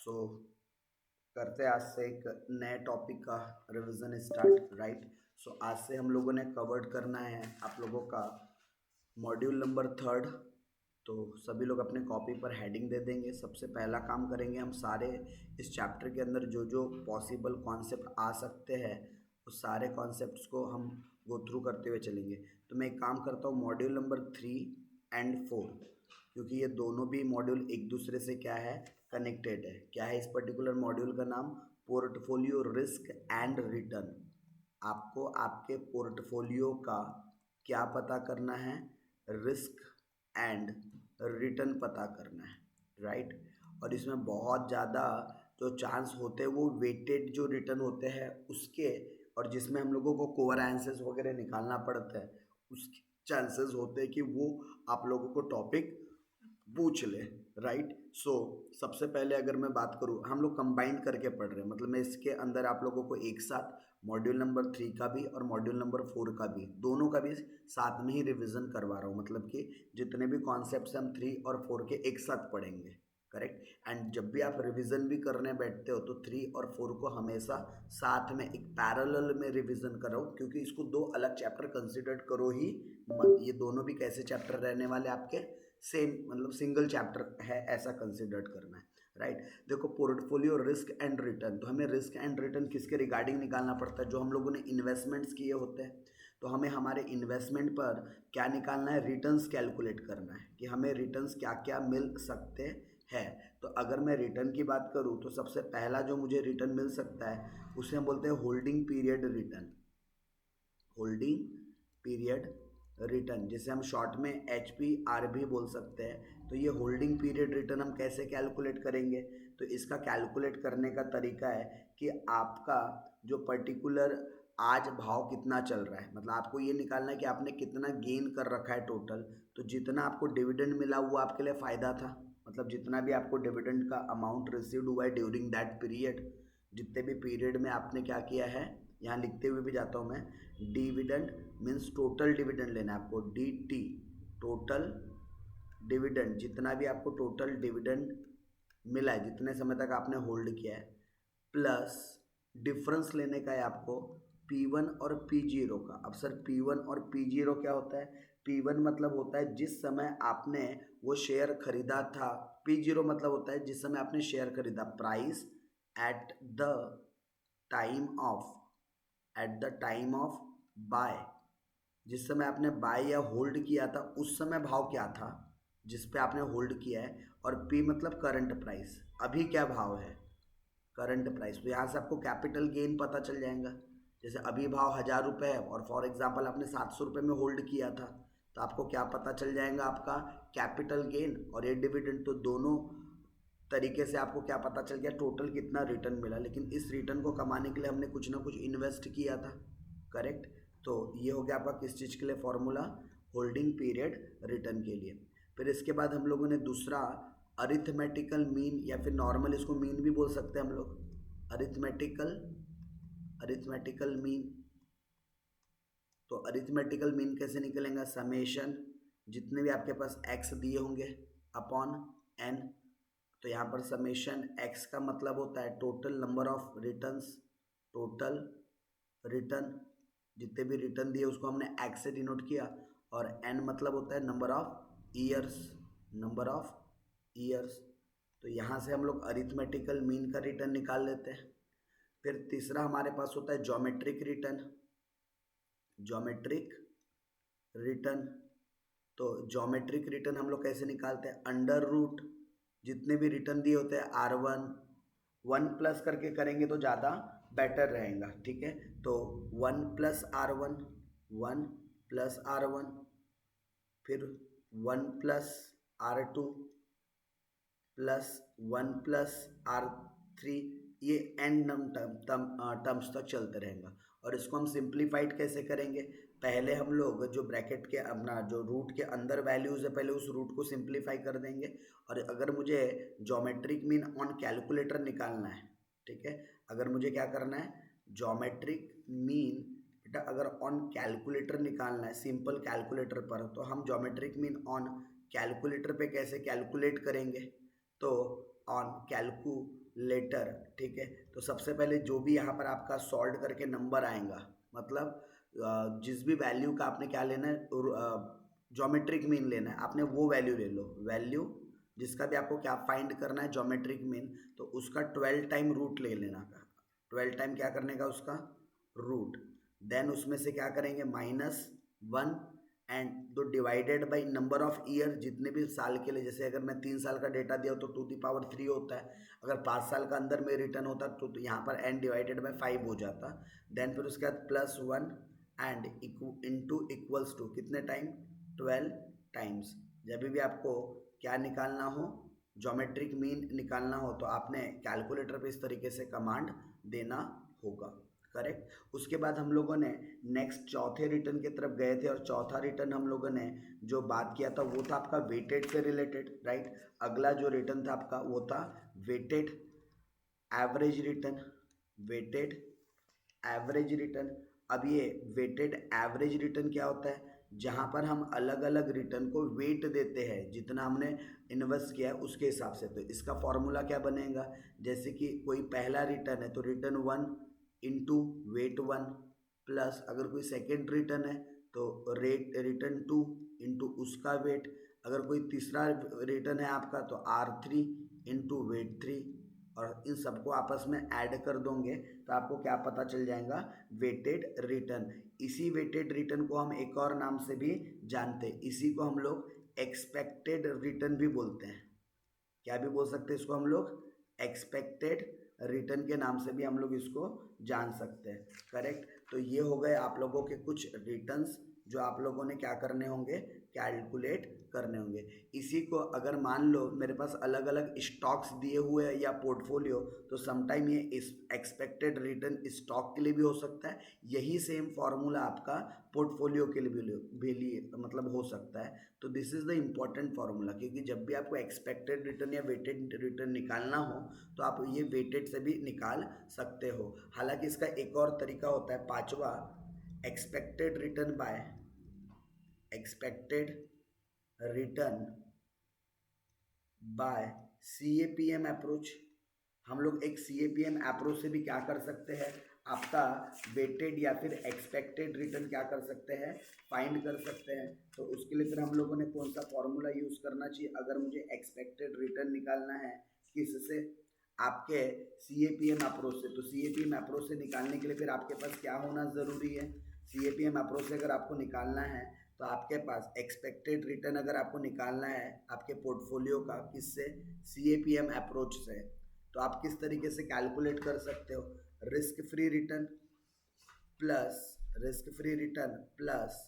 सो करते हैं आज से एक नए टॉपिक का रिवीजन स्टार्ट, राइट। सो आज से हम लोगों ने कवर्ड करना है आप लोगों का मॉड्यूल नंबर थर्ड। तो सभी लोग अपने कॉपी पर हेडिंग दे देंगे। सबसे पहला काम करेंगे हम सारे इस चैप्टर के अंदर जो जो पॉसिबल कॉन्सेप्ट आ सकते हैं उस सारे कॉन्सेप्ट्स को हम गो थ्रू करते हुए चलेंगे। तो मैं एक काम करता हूँ, मॉड्यूल नंबर 3 और 4, क्योंकि ये दोनों भी मॉड्यूल एक दूसरे से क्या है, कनेक्टेड है। क्या है इस पर्टिकुलर मॉड्यूल का नाम? Portfolio risk and return. आपको आपके पोर्टफोलियो का क्या पता करना है? रिस्क एंड रिटर्न पता करना है, राइट। और इसमें बहुत ज़्यादा जो चांस होते हैं वो वेटेड जो रिटर्न होते हैं उसके, और जिसमें हम लोगों को कोवेरिएंसेस वगैरह निकालना पड़ता है, उसके चांसेस होते हैं कि वो आप लोगों को टॉपिक पूछ ले, राइट। सो सबसे पहले अगर मैं बात करूँ, हम लोग कंबाइंड करके पढ़ रहे हैं, मतलब मैं इसके अंदर आप लोगों को एक साथ मॉड्यूल नंबर 3 का भी और मॉड्यूल नंबर 4 का भी, दोनों का भी साथ में ही रिवीजन करवा रहा हूँ। मतलब कि जितने भी कॉन्सेप्ट्स हम 3 और 4 के एक साथ पढ़ेंगे, करेक्ट। एंड जब भी आप रिवीजन भी करने बैठते हो तो 3 और 4 को हमेशा साथ में एक पैरेलल में रिवीजन करो, क्योंकि इसको दो अलग चैप्टर कंसिडर करो ही मत। ये दोनों भी कैसे चैप्टर रहने वाले आपके? सेम, मतलब सिंगल चैप्टर है ऐसा कंसिडर करना है, राइट। देखो, पोर्टफोलियो रिस्क एंड रिटर्न, तो हमें रिस्क एंड रिटर्न किसके रिगार्डिंग निकालना पड़ता है? जो हम लोगों ने इन्वेस्टमेंट्स किए होते हैं, तो हमें हमारे इन्वेस्टमेंट पर क्या निकालना है? रिटर्न्स कैलकुलेट करना है कि हमें रिटर्न्स क्या क्या मिल सकते हैं। तो अगर मैं रिटर्न की बात करूँ तो सबसे पहला जो मुझे रिटर्न मिल सकता है उसे हम बोलते हैं holding period return. Holding period return, जिसे हम शॉर्ट में HPR भी बोल सकते हैं। तो ये होल्डिंग पीरियड रिटर्न हम कैसे कैलकुलेट करेंगे? तो इसका कैलकुलेट करने का तरीका है कि आपका जो पर्टिकुलर आज भाव कितना चल रहा है, मतलब आपको ये निकालना है कि आपने कितना गेन कर रखा है टोटल। तो जितना आपको डिविडेंड मिला वो आपके लिए फ़ायदा था, मतलब जितना भी आपको डिविडेंड का अमाउंट रिसीव्ड हुआ है ड्यूरिंग दैट पीरियड, जितने भी पीरियड में आपने क्या किया है, यहाँ लिखते हुए भी जाता हूँ मैं। डिविडेंड मीन्स टोटल डिविडेंड लेना है आपको, DT, टोटल डिविडेंड। जितना भी आपको टोटल डिविडेंड मिला है, जितने समय तक आपने होल्ड किया है, प्लस डिफरेंस लेने का है आपको P1 और P0 का। अब सर P1 और P0 क्या होता है? P1 मतलब होता है जिस समय आपने वो शेयर खरीदा था, P0 मतलब होता है जिस समय आपने शेयर खरीदा, price at the time of, at the time of buy. जिस समय आपने बाय या होल्ड किया था उस समय भाव क्या था जिस पे आपने होल्ड किया है। और पी मतलब करंट प्राइस, अभी क्या भाव है, करंट प्राइस। तो यहाँ से आपको कैपिटल गेन पता चल जाएगा। जैसे अभी भाव 1000 रुपये है और फॉर एग्जांपल आपने 700 रुपये में होल्ड किया था, तो आपको क्या पता चल जाएगा? आपका कैपिटल गेन और ये डिविडेंड। तो दोनों तरीके से आपको क्या पता चल गया, टोटल कितना रिटर्न मिला। लेकिन इस रिटर्न को कमाने के लिए हमने कुछ ना कुछ इन्वेस्ट किया था, करेक्ट। तो ये हो गया आपका किस चीज़ के लिए फॉर्मूला? होल्डिंग पीरियड रिटर्न के लिए। फिर इसके बाद हम लोगों ने दूसरा अरिथमेटिकल मीन, या फिर नॉर्मल इसको मीन भी बोल सकते हैं हम लोग, अरिथमेटिकल अरिथमेटिकल मीन। तो अरिथमेटिकल मीन कैसे निकलेगा? समेशन, जितने भी आपके पास एक्स दिए होंगे अपॉन एन। तो यहाँ पर समेशन एक्स का मतलब होता है total number of returns, total return, जितने भी रिटर्न दिए उसको हमने एक्स से डिनोट किया। और एन मतलब होता है number of years, number of years. तो यहाँ से हम लोग अरिथमेटिकल मीन का रिटर्न निकाल लेते हैं। फिर तीसरा हमारे पास होता है ज्योमेट्रिक रिटर्न, ज्योमेट्रिक रिटर्न। तो ज्योमेट्रिक रिटर्न हम लोग कैसे निकालते हैं? अंडर रूट, जितने भी रिटर्न दिए होते हैं R1, 1 प्लस करके करेंगे तो ज़्यादा बेटर रहेगा, ठीक है। तो 1 + R1, 1 + R1, फिर 1 + R2 प्लस 1 + R3, ये एंड टर्म्स तक चलते रहेगा। और इसको हम सिंप्लीफाइड कैसे करेंगे? पहले हम लोग जो ब्रैकेट के अपना जो रूट के अंदर वैल्यूज़ है, पहले उस रूट को सिंप्लीफाई कर देंगे। और अगर मुझे ज्योमेट्रिक मीन ऑन कैलकुलेटर निकालना है, ठीक है, अगर मुझे क्या करना है, ज्योमेट्रिक मीन बेटा अगर ऑन कैलकुलेटर निकालना है, सिंपल कैलकुलेटर पर, तो हम ज्योमेट्रिक मीन ऑन कैलकुलेटर पे कैसे कैलकुलेट करेंगे? तो ऑन लेटर, ठीक है। तो सबसे पहले जो भी यहाँ पर आपका सॉल्व करके नंबर आएगा, मतलब जिस भी वैल्यू का आपने क्या लेना है, ज्योमेट्रिक मीन लेना है, आपने वो वैल्यू ले लो। वैल्यू जिसका भी आपको क्या फाइंड करना है ज्योमेट्रिक मीन, तो उसका 12 टाइम रूट ले लेना का। 12 टाइम क्या करने का उसका रूट, देन उसमें से क्या करेंगे -1 एंड तो divided by number of year, जितने भी साल के लिए, जैसे अगर मैं 3 साल का डेटा दिया तो 2 की पावर 3 होता है। अगर 5 साल का अंदर में रिटर्न होता तो यहाँ पर n डिवाइडेड बाई 5 हो जाता। देन फिर उसके बाद +1 एंड इंटू इक्वल्स टू कितने टाइम 12 टाइम्स। जब भी आपको क्या निकालना हो, ज्योमेट्रिक मीन निकालना हो, तो आपने कैलकुलेटर पे इस तरीके से कमांड देना होगा, करेक्ट। उसके बाद हम लोगों ने नेक्स्ट चौथे रिटर्न की तरफ गए थे, और चौथा रिटर्न हम लोगों ने जो बात किया था वो था आपका वेटेड से रिलेटेड, राइट। अगला जो रिटर्न था आपका वो था weighted average return, weighted average return. अब ये वेटेड एवरेज रिटर्न क्या होता है, जहाँ पर हम अलग अलग रिटर्न को वेट देते हैं, जितना हमने इन्वेस्ट किया है उसके हिसाब से। तो इसका फॉर्मूला क्या बनेगा, जैसे कि कोई पहला रिटर्न है तो रिटर्न 1 इंटू वेट 1, प्लस अगर कोई सेकेंड रिटर्न है तो रिटर्न 2 इंटू उसका वेट। अगर कोई तीसरा रिटर्न है आपका तो R3 इंटू वेट 3, और इन सबको आपस में ऐड कर दोगे तो आपको क्या पता चल जाएगा, वेटेड रिटर्न। इसी वेटेड रिटर्न को हम एक और नाम से भी जानते हैं, इसी को हम लोग एक्सपेक्टेड रिटर्न भी बोलते हैं। क्या भी बोल सकते हैं इसको हम लोग, एक्सपेक्टेड रिटर्न के नाम से भी हम लोग इसको जान सकते हैं, करेक्ट। तो ये हो गए आप लोगों के कुछ रिटर्न्स जो आप लोगों ने क्या करने होंगे, कैलकुलेट करने होंगे। इसी को अगर मान लो मेरे पास अलग अलग स्टॉक्स दिए हुए हैं या पोर्टफोलियो, तो समटाइम ये इस एक्सपेक्टेड रिटर्न स्टॉक के लिए भी हो सकता है, यही सेम फॉर्मूला आपका पोर्टफोलियो के लिए भी मतलब हो सकता है। तो this is the important formula, क्योंकि जब भी आपको एक्सपेक्टेड रिटर्न या वेटेड रिटर्न निकालना हो तो आप ये वेटेड से भी निकाल सकते हो। हालांकि इसका एक और तरीका होता है, पांचवा, expected return by expected return by CAPM approach. हम लोग एक CAPM अप्रोच से भी क्या कर सकते हैं, आपका वेटेड या फिर एक्सपेक्टेड रिटर्न क्या कर सकते हैं, फाइंड कर सकते हैं। तो उसके लिए फिर हम लोगों ने कौन सा फॉर्मूला यूज़ करना चाहिए, अगर मुझे एक्सपेक्टेड रिटर्न निकालना है किससे, आपके CAPM अप्रोच से। तो CAPM अप्रोच से निकालने के लिए फिर आपके पास क्या होना ज़रूरी है, CAPM अप्रोच से अगर आपको निकालना है तो आपके पास एक्सपेक्टेड रिटर्न अगर आपको निकालना है आपके पोर्टफोलियो का, किससे, CAPM अप्रोच से। तो आप किस तरीके से कैलकुलेट कर सकते हो, रिस्क फ्री रिटर्न प्लस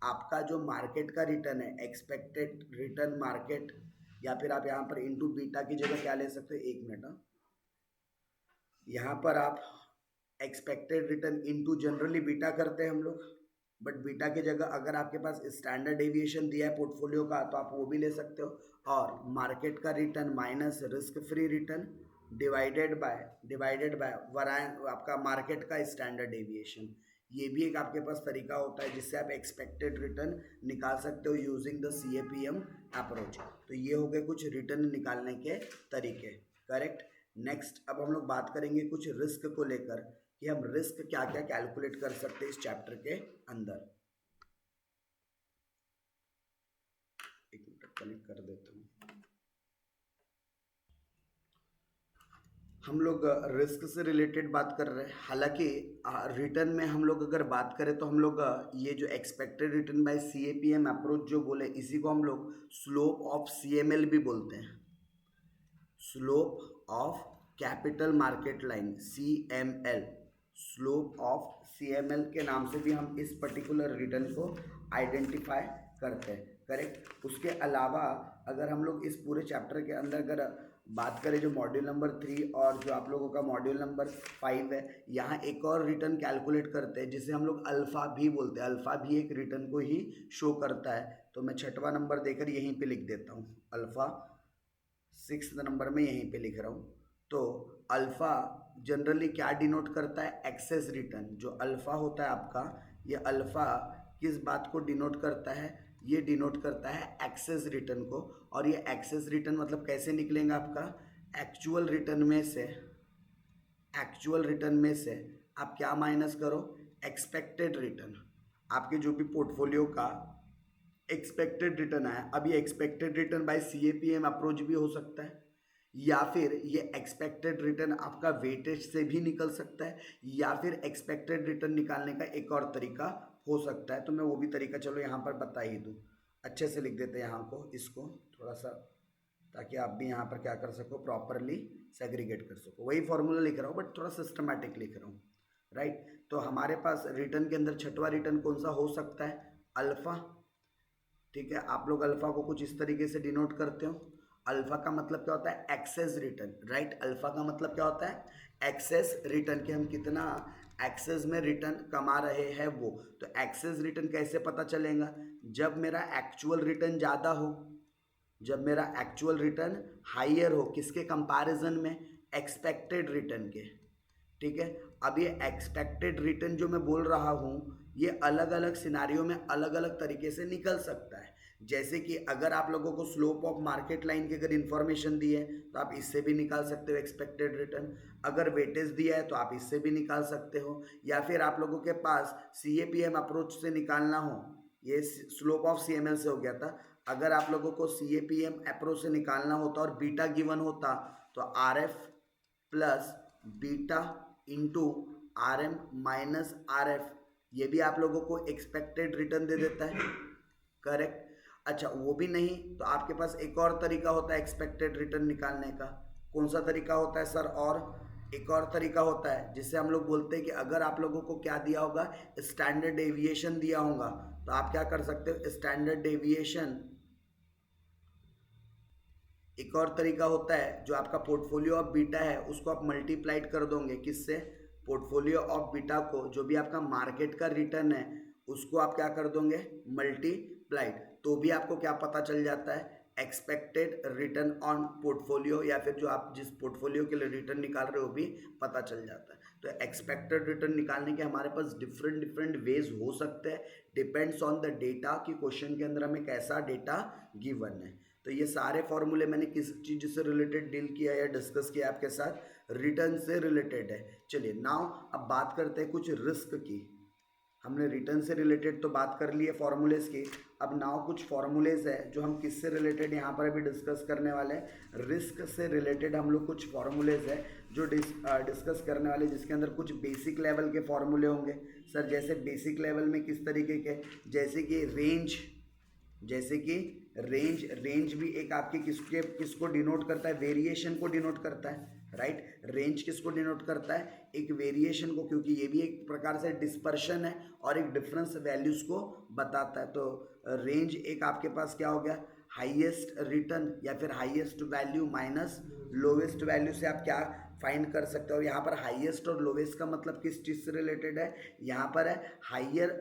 आपका जो मार्केट का रिटर्न है, एक्सपेक्टेड रिटर्न मार्केट, या फिर आप यहाँ पर इंटू बीटा की जगह क्या ले सकते हो, 1 मिनट, यहाँ पर आप expected return into generally beta करते हैं हम लोग, बट बीटा की जगह अगर आपके पास स्टैंडर्ड डेविएशन दिया है पोर्टफोलियो का तो आप वो भी ले सकते हो, और मार्केट का return minus risk free return divided by आपका मार्केट का स्टैंडर्ड डेविएशन। ये भी एक आपके पास तरीका होता है जिससे आप एक्सपेक्टेड रिटर्न निकाल सकते हो यूजिंग द CAPM अप्रोच। तो ये हो गए कुछ रिटर्न निकालने के तरीके, करेक्ट। नेक्स्ट अब हम लोग बात करेंगे कुछ रिस्क को लेकर, कि हम रिस्क क्या क्या कैलकुलेट कर सकते हैं इस चैप्टर के अंदर। एक मिनट कनेक्ट कर देता हूँ। हम लोग रिस्क से रिलेटेड बात कर रहे हैं, हालांकि रिटर्न में हम लोग अगर बात करें तो हम लोग ये जो expected return by CAPM approach जो बोले, इसी को हम लोग स्लोप ऑफ CML भी बोलते हैं, slope of capital market line CML, slope of CML के नाम से भी हम इस पर्टिकुलर रिटर्न को आइडेंटिफाई करते हैं, करेक्ट। उसके अलावा अगर हम लोग इस पूरे चैप्टर के अंदर अगर बात करें जो मॉड्यूल नंबर 3 और जो आप लोगों का मॉड्यूल नंबर 5 है, यहाँ एक और रिटर्न कैलकुलेट करते हैं जिसे हम लोग अल्फ़ा भी बोलते हैं। अल्फ़ा भी एक रिटर्न को ही शो करता है, तो मैं 6वां नंबर देकर यहीं पे लिख देता हूँ, अल्फ़ा 6 नंबर में यहीं पे लिख रहा हूँ। तो अल्फ़ा जनरली क्या डिनोट करता है, एक्सेस रिटर्न। जो अल्फ़ा होता है आपका, ये अल्फ़ा किस बात को डिनोट करता है, ये डिनोट करता है एक्सेस रिटर्न को। और ये एक्सेस रिटर्न मतलब कैसे निकलेगा आपका, एक्चुअल रिटर्न में से आप क्या माइनस करो, एक्सपेक्टेड रिटर्न। आपके जो भी पोर्टफोलियो का एक्सपेक्टेड रिटर्न आया, अब ये expected return by CAPM approach भी हो सकता है, या फिर ये एक्सपेक्टेड रिटर्न आपका वेटेज से भी निकल सकता है, या फिर एक्सपेक्टेड रिटर्न निकालने का एक और तरीका हो सकता है। तो मैं वो भी तरीका चलो यहाँ पर बता ही दूँ, अच्छे से लिख देते हैं यहाँ को, इसको थोड़ा सा, ताकि आप भी यहाँ पर क्या कर सको, प्रॉपरली सेग्रीगेट कर सको। वही फॉर्मूला लिख रहा हूँ बट थोड़ा सिस्टमैटिक लिख रहा हूँ, राइट। तो हमारे पास रिटर्न के अंदर छठवां रिटर्न कौन सा हो सकता है, अल्फा। ठीक है, आप लोग अल्फा को कुछ इस तरीके से डिनोट करते हो। अल्फा का मतलब क्या होता है, एक्सेस रिटर्न, राइट। अल्फा का मतलब क्या होता है, एक्सेस रिटर्न, कि हम कितना एक्सेस में रिटर्न कमा रहे हैं वो। तो एक्सेस रिटर्न कैसे पता चलेगा, जब मेरा एक्चुअल रिटर्न ज़्यादा हो, जब मेरा एक्चुअल रिटर्न हाइयर हो, किसके कंपैरिजन में, एक्सपेक्टेड रिटर्न के। ठीक है, अब ये एक्सपेक्टेड रिटर्न जो मैं बोल रहा हूँ, ये अलग अलग सिनारियों में अलग अलग तरीके से निकल सकता है। जैसे कि अगर आप लोगों को स्लोप ऑफ मार्केट लाइन की अगर इन्फॉर्मेशन दी है तो आप इससे भी निकाल सकते हो एक्सपेक्टेड रिटर्न। अगर वेटेज दिया है तो आप इससे भी निकाल सकते हो, या फिर आप लोगों के पास CAPM अप्रोच से निकालना हो, ये स्लोप ऑफ CML से हो गया था। अगर आप लोगों को CAPM अप्रोच से निकालना होता और बीटा गिवन होता, तो RF plus beta into RM minus RF, ये भी आप लोगों को एक्सपेक्टेड रिटर्न दे देता है, करेक्ट। अच्छा, वो भी नहीं तो आपके पास एक और तरीका होता है एक्सपेक्टेड रिटर्न निकालने का। कौन सा तरीका होता है सर, और एक और तरीका होता है जिससे हम लोग बोलते हैं कि अगर आप लोगों को क्या दिया होगा, स्टैंडर्ड डेविएशन दिया होगा, तो आप क्या कर सकते हो, स्टैंडर्ड डेविएशन। एक और तरीका होता है, जो आपका पोर्टफोलियो ऑफ बीटा है उसको आप मल्टीप्लाइड कर दोगे, किससे, पोर्टफोलियो ऑफ बीटा को, जो भी आपका मार्केट का रिटर्न है उसको आप क्या कर दोगे, मल्टीप्लाइड। तो भी आपको क्या पता चल जाता है, एक्सपेक्टेड रिटर्न ऑन पोर्टफोलियो, या फिर जो आप जिस पोर्टफोलियो के लिए रिटर्न निकाल रहे हो भी पता चल जाता है। तो एक्सपेक्टेड रिटर्न निकालने के हमारे पास डिफरेंट डिफरेंट वेज हो सकते हैं, डिपेंड्स ऑन द डेटा कि क्वेश्चन के अंदर हमें कैसा डेटा गिवन है। तो ये सारे फॉर्मूले मैंने किस चीज़ से रिलेटेड डील किया या डिस्कस किया आपके साथ, रिटर्न से रिलेटेड है। चलिए नाउ अब बात करते हैं कुछ रिस्क की। हमने रिटर्न से रिलेटेड तो बात कर ली है फॉर्मूलेज की, अब नाउ कुछ फॉर्मूलेज है जो हम किससे रिलेटेड यहाँ पर अभी डिस्कस करने वाले हैं। रिस्क से रिलेटेड हम लोग कुछ फॉर्मूलेज है जो डिस्कस करने वाले, जिसके अंदर कुछ बेसिक लेवल के फॉर्मूले होंगे। सर जैसे बेसिक लेवल में किस तरीके के, जैसे कि रेंज भी एक आपके किसको डिनोट करता है, वेरिएशन को डिनोट करता है, राइट। रेंज किसको डिनोट करता है, एक वेरिएशन को, क्योंकि ये भी एक प्रकार से डिस्पर्शन है और एक डिफरेंस वैल्यूज को बताता है। तो रेंज एक आपके पास क्या हो गया, हाईएस्ट रिटर्न या फिर highest value minus lowest value से आप क्या फाइंड कर सकते हो। यहाँ पर हाईएस्ट और लोवेस्ट का मतलब किस चीज़ से रिलेटेड है, यहाँ पर है हायर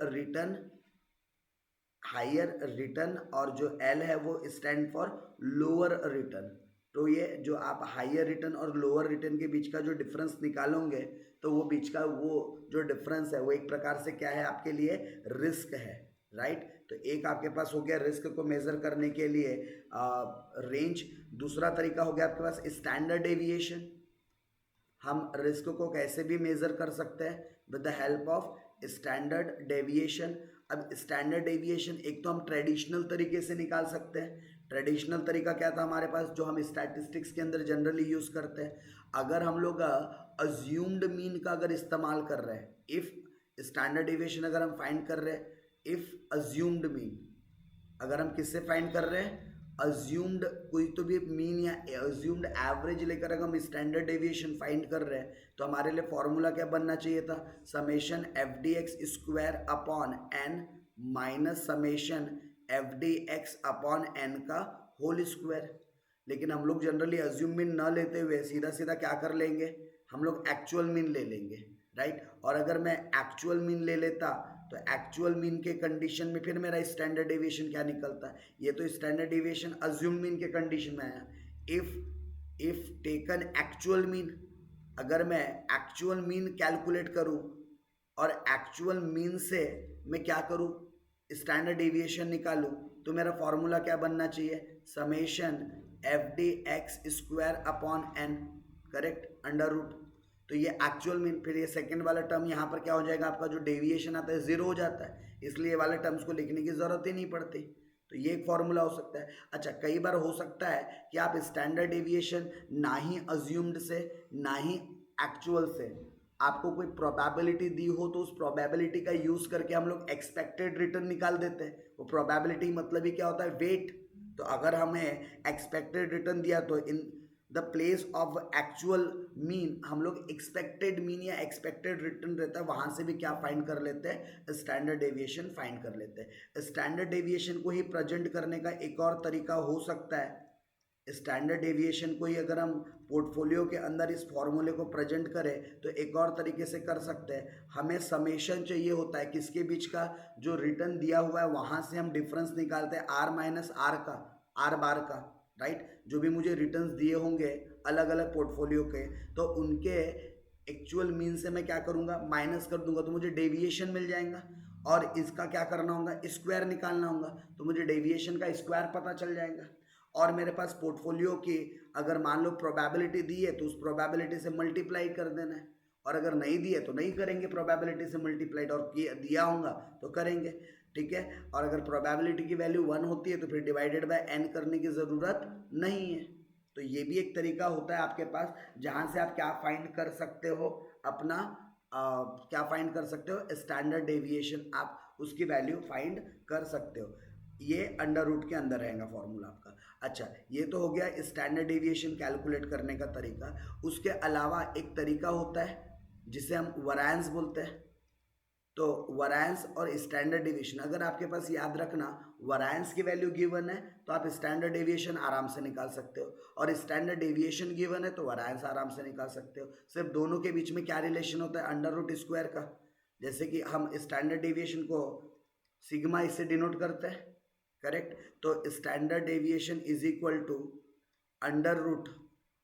रिटर्न और जो L है वो स्टैंड फॉर लोअर रिटर्न। तो ये जो आप हायर रिटर्न और लोअर रिटर्न के बीच का जो डिफरेंस निकालोगे, तो वो बीच का वो जो डिफरेंस है वो एक प्रकार से क्या है, आपके लिए रिस्क है, राइट। तो एक आपके पास हो गया रिस्क को मेजर करने के लिए रेंज। दूसरा तरीका हो गया आपके पास स्टैंडर्ड डेविएशन। हम रिस्क को कैसे भी मेजर कर सकते हैं, with the help of standard deviation. अब स्टैंडर्ड डेविएशन एक तो हम ट्रेडिशनल तरीके से निकाल सकते हैं। ट्रेडिशनल तरीका क्या था हमारे पास, जो हम स्टैटिस्टिक्स के अंदर जनरली यूज़ करते हैं। अगर हम लोग अज्यूम्ड मीन का अगर इस्तेमाल कर रहे हैं, इफ़ स्टैंडर्ड डेविएशन अगर हम फाइंड कर रहे हैं, इफ़ अज्यूम्ड मीन अगर हम किससे फाइंड कर रहे हैं, अज्यूम्ड कोई तो भी मीन या अज्यूम्ड एवरेज लेकर अगर हम स्टैंडर्ड डेविएशन फाइंड कर रहे हैं, तो हमारे लिए फॉर्मूला क्या बनना चाहिए था, summation FDX square upon n minus summation FDX upon n का होल स्क्वायर। लेकिन हम लोग जनरली अज्यूम मीन न लेते हुए सीधा सीधा क्या कर लेंगे, हम लोग एक्चुअल मीन ले लेंगे, राइट। और अगर मैं एक्चुअल मीन ले लेता तो एक्चुअल मीन के कंडीशन में फिर मेरा स्टैंडर्ड डेविएशन क्या निकलता है, ये तो स्टैंडर्ड डेविएशन अज्यूम मीन के कंडीशन में आया। इफ टेकन एक्चुअल मीन, अगर मैं एक्चुअल मीन कैलकुलेट करूं और एक्चुअल मीन से मैं क्या करूं, स्टैंडर्ड डेविएशन निकालूं, तो मेरा फॉर्मूला क्या बनना चाहिए, summation F D X square upon N, correct, under root. तो ये एक्चुअल मीन, फिर ये सेकंड वाला टर्म यहाँ पर क्या हो जाएगा, आपका जो डेविएशन आता है जीरो हो जाता है, इसलिए वाले टर्म्स को लिखने की जरूरत ही नहीं पड़ती। तो ये एक फॉर्मूला हो सकता है। अच्छा, कई बार हो सकता है कि आप स्टैंडर्ड डेविएशन ना ही अज्यूम्ड से ना ही एक्चुअल से, आपको कोई प्रोबेबिलिटी दी हो तो उस प्रोबेबिलिटी का यूज करके हम लोग एक्सपेक्टेड रिटर्न निकाल देते हैं। वो प्रोबेबिलिटी मतलब ही क्या होता है, वेट। तो अगर हमें एक्सपेक्टेड रिटर्न दिया तो in the place of actual mean हम लोग एक्सपेक्टेड मीन या एक्सपेक्टेड रिटर्न रहता है, वहां से भी क्या फाइंड कर लेते हैं, स्टैंडर्ड डेविएशन फाइंड कर लेते हैं। स्टैंडर्ड डेविएशन को ही प्रेजेंट करने का एक और तरीका हो सकता है, स्टैंडर्ड डेविएशन को ही अगर हम पोर्टफोलियो के अंदर इस फॉर्मूले को प्रेजेंट करें तो एक और तरीके से कर सकते हैं। हमें समेशन चाहिए होता है किसके बीच का, जो रिटर्न दिया हुआ है वहां से हम डिफरेंस निकालते हैं आर माइनस आर का, आर बार का, राइट। जो भी मुझे रिटर्न्स दिए होंगे अलग अलग पोर्टफोलियो के, तो उनके एक्चुअल मीन से मैं क्या करूँगा, माइनस कर दूंगा, तो मुझे डेविएशन मिल जाएगा। और इसका क्या करना होगा, स्क्वायर निकालना होगा, तो मुझे डेविएशन का स्क्वायर पता चल जाएगा। और मेरे पास पोर्टफोलियो की अगर मान लो प्रोबेबिलिटी दी है तो उस प्रोबेबिलिटी से मल्टीप्लाई कर देना है, और अगर नहीं दी है तो नहीं करेंगे प्रोबेबिलिटी से मल्टीप्लाइड, और दिया होगा तो करेंगे, ठीक है। और अगर प्रोबेबिलिटी की वैल्यू 1 होती है तो फिर डिवाइडेड बाय n करने की ज़रूरत नहीं है। तो ये भी एक तरीका होता है आपके पास, जहाँ से आप क्या फाइंड कर सकते हो, अपना क्या फाइंड कर सकते हो, स्टैंडर्ड डेविएशन, आप उसकी वैल्यू फाइंड कर सकते हो। ये अंडर रूट के अंदर रहेगा फॉर्मूला आपका। अच्छा, ये तो हो गया स्टैंडर्ड डेविएशन कैलकुलेट करने का तरीका। उसके अलावा एक तरीका होता है जिसे हम वैरिएंस बोलते हैं। तो वैरिएंस और स्टैंडर्ड डेविएशन, अगर आपके पास याद रखना वैरिएंस की वैल्यू गिवन है तो आप स्टैंडर्ड डेविएशन आराम से निकाल सकते हो, और स्टैंडर्ड डेविएशन गिवन है तो वैरिएंस आराम से निकाल सकते हो। सिर्फ दोनों के बीच में क्या रिलेशन होता है, अंडर रूट स्क्वायर का। जैसे कि हम स्टैंडर्ड डेविएशन को सिग्मा इससे डिनोट करते हैं, करेक्ट। तो standard deviation is equal to under root,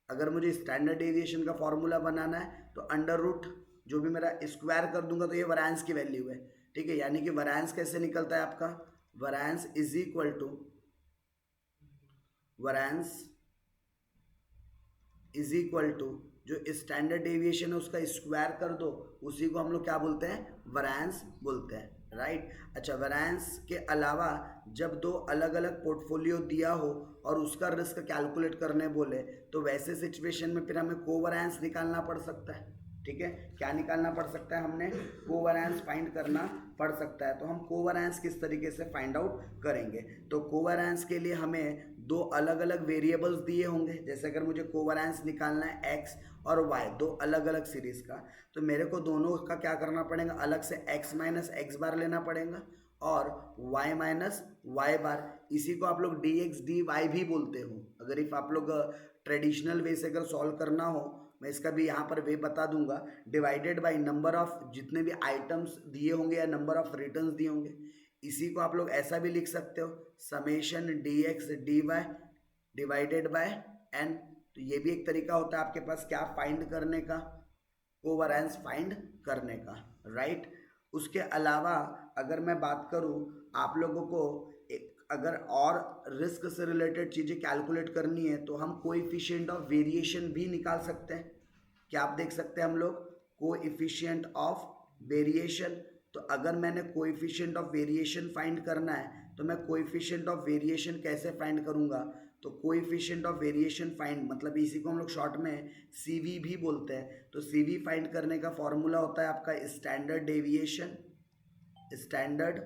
अगर मुझे स्टैंडर्ड डेविएशन का फॉर्मूला बनाना है तो अंडर रूट जो भी मेरा स्क्वायर कर दूंगा तो ये वैरिएंस की वैल्यू है, ठीक है। यानी कि वैरिएंस कैसे निकलता है आपका, variance is equal to, variance is equal to जो स्टैंडर्ड डेविएशन है उसका स्क्वायर कर दो, उसी को हम लोग क्या बोलते हैं, वैरिएंस बोलते हैं, राइट। अच्छा, वैरिएंस के अलावा जब दो अलग अलग पोर्टफोलियो दिया हो और उसका रिस्क कैलकुलेट करने बोले तो वैसे सिचुएशन में फिर हमें कोवैरिएंस निकालना पड़ सकता है, ठीक है। क्या निकालना पड़ सकता है, हमने कोवैरिएंस फाइंड करना पड़ सकता है। तो हम कोवैरिएंस किस तरीके से फाइंड आउट करेंगे, तो कोवैरिएंस के लिए हमें दो अलग अलग वेरिएबल्स दिए होंगे। जैसे अगर मुझे कोवैरिएंस निकालना है x और y, दो अलग अलग सीरीज का, तो मेरे को दोनों का क्या करना पड़ेगा, अलग से x माइनस एक्स बार लेना पड़ेगा और y माइनस वाई बार। इसी को आप लोग dx dy भी बोलते हो। अगर इफ आप लोग ट्रेडिशनल वे से अगर सॉल्व करना हो, मैं इसका भी यहाँ पर वे बता दूंगा, डिवाइडेड बाय नंबर ऑफ जितने भी आइटम्स दिए होंगे या नंबर ऑफ रिटर्न्स दिए होंगे। इसी को आप लोग ऐसा भी लिख सकते हो, summation dx dy divided by n। तो ये भी एक तरीका होता है आपके पास क्या फाइंड करने का, कोवैरिएंस फाइंड करने का, राइट। उसके अलावा अगर मैं बात करूँ आप लोगों को अगर और रिस्क से रिलेटेड चीज़ें कैलकुलेट करनी है तो हम कोएफिशिएंट ऑफ वेरिएशन भी निकाल सकते हैं। क्या आप देख सकते हैं हम लोग, कोएफिशिएंट ऑफ वेरिएशन। तो अगर मैंने कोएफिशिएंट ऑफ वेरिएशन फाइंड करना है तो मैं कोएफिशिएंट ऑफ वेरिएशन कैसे फाइंड करूंगा, तो कोएफिशिएंट ऑफ वेरिएशन फाइंड मतलब इसी को हम लोग शॉर्ट में सीवी भी बोलते हैं। तो सीवी फाइंड करने का फॉर्मूला होता है आपका standard deviation, standard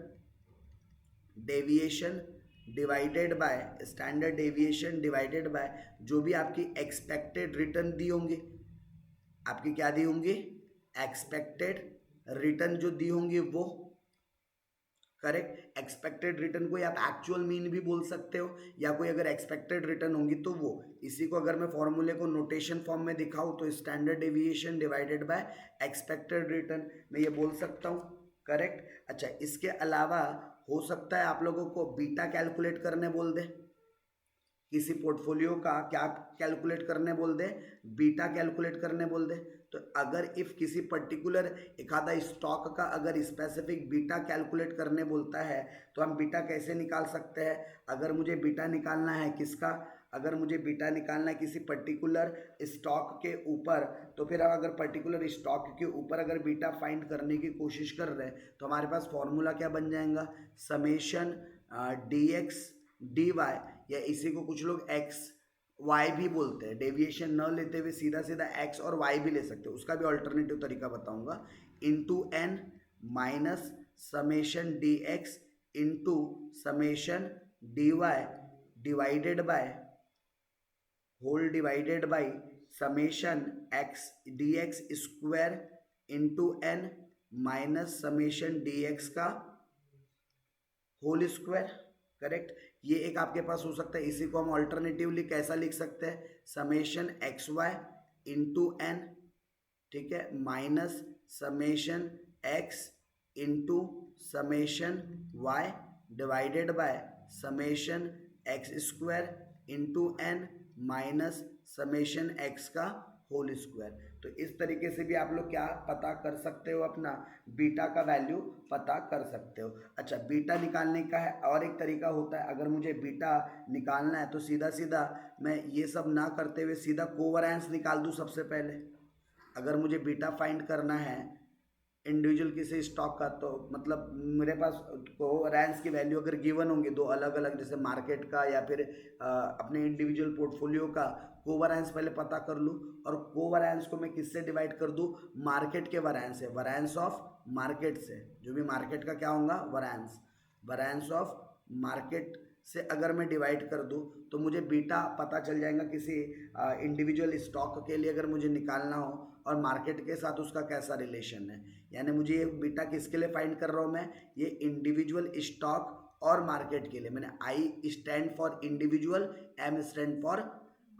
deviation divided by, standard deviation divided by जो भी आपकी एक्सपेक्टेड रिटर्न दी होंगी, आपकी क्या दी होंगी, एक्सपेक्टेड रिटर्न जो दी होंगी वो, करेक्ट। एक्सपेक्टेड रिटर्न को आप एक्चुअल मीन भी बोल सकते हो, या कोई अगर एक्सपेक्टेड रिटर्न होंगी तो वो। इसी को अगर मैं फॉर्मूले को नोटेशन फॉर्म में दिखाऊं तो standard deviation divided by expected return मैं ये बोल सकता हूँ, करेक्ट। अच्छा, इसके अलावा हो सकता है आप लोगों को बीटा कैलकुलेट करने बोल दे, किसी पोर्टफोलियो का क्या कैलकुलेट करने बोल दे, बीटा कैलकुलेट करने बोल दे। तो अगर इफ किसी पर्टिकुलर एक आधा स्टॉक का अगर स्पेसिफिक बीटा कैलकुलेट करने बोलता है तो हम बीटा कैसे निकाल सकते हैं, अगर मुझे बीटा निकालना है किसका, अगर मुझे बीटा निकालना है किसी पर्टिकुलर स्टॉक के ऊपर, तो फिर हम अगर पर्टिकुलर स्टॉक के ऊपर अगर बीटा फाइंड करने की कोशिश कर रहे हैं तो हमारे पास फॉर्मूला क्या बन जाएगा, summation D X D Y, या इसी को कुछ लोग एक्स वाई भी बोलते हैं, डेविएशन न लेते हुए सीधा सीधा एक्स और वाई भी ले सकते हो, उसका भी ऑल्टरनेटिव तरीका बताऊंगा, into N minus summation D X into summation D Y divided by whole divided by summation X D X square into N minus summation D X का होल स्क्वायर। करेक्ट, ये एक आपके पास हो सकता है। इसी को हम ऑल्टरनेटिवली कैसा लिख सकते हैं, summation X Y into N, ठीक है, minus summation X into summation Y divided by summation X square into N minus summation X का होल स्क्वायर। तो इस तरीके से भी आप लोग क्या पता कर सकते हो, अपना बीटा का वैल्यू पता कर सकते हो। अच्छा, बीटा निकालने का है और एक तरीका होता है, अगर मुझे बीटा निकालना है तो सीधा सीधा मैं ये सब ना करते हुए सीधा कोवरेंस निकाल दूँ सबसे पहले। अगर मुझे बीटा फाइंड करना है इंडिविजुअल किसी स्टॉक का, तो मतलब मेरे पास कोवरेंस की वैल्यू अगर गिवन होंगे दो अलग अलग, जैसे मार्केट का या फिर अपने इंडिविजुअल पोर्टफोलियो का, कोवरेंस पहले पता कर लूँ और कोवरेंस को मैं किससे डिवाइड कर दूँ, मार्केट के वरेंस से, वरेंस ऑफ मार्केट से, जो भी मार्केट का क्या होगा वरेंस, वरेंस ऑफ मार्केट से अगर मैं डिवाइड कर दूँ तो मुझे बीटा पता चल जाएगा किसी इंडिविजुअल स्टॉक के लिए अगर मुझे निकालना हो और मार्केट के साथ उसका कैसा रिलेशन है। यानी मुझे ये बीटा किसके लिए फाइंड कर रहा हूँ मैं, ये इंडिविजुअल स्टॉक और मार्केट के लिए। मैंने I stand for individual, M stand for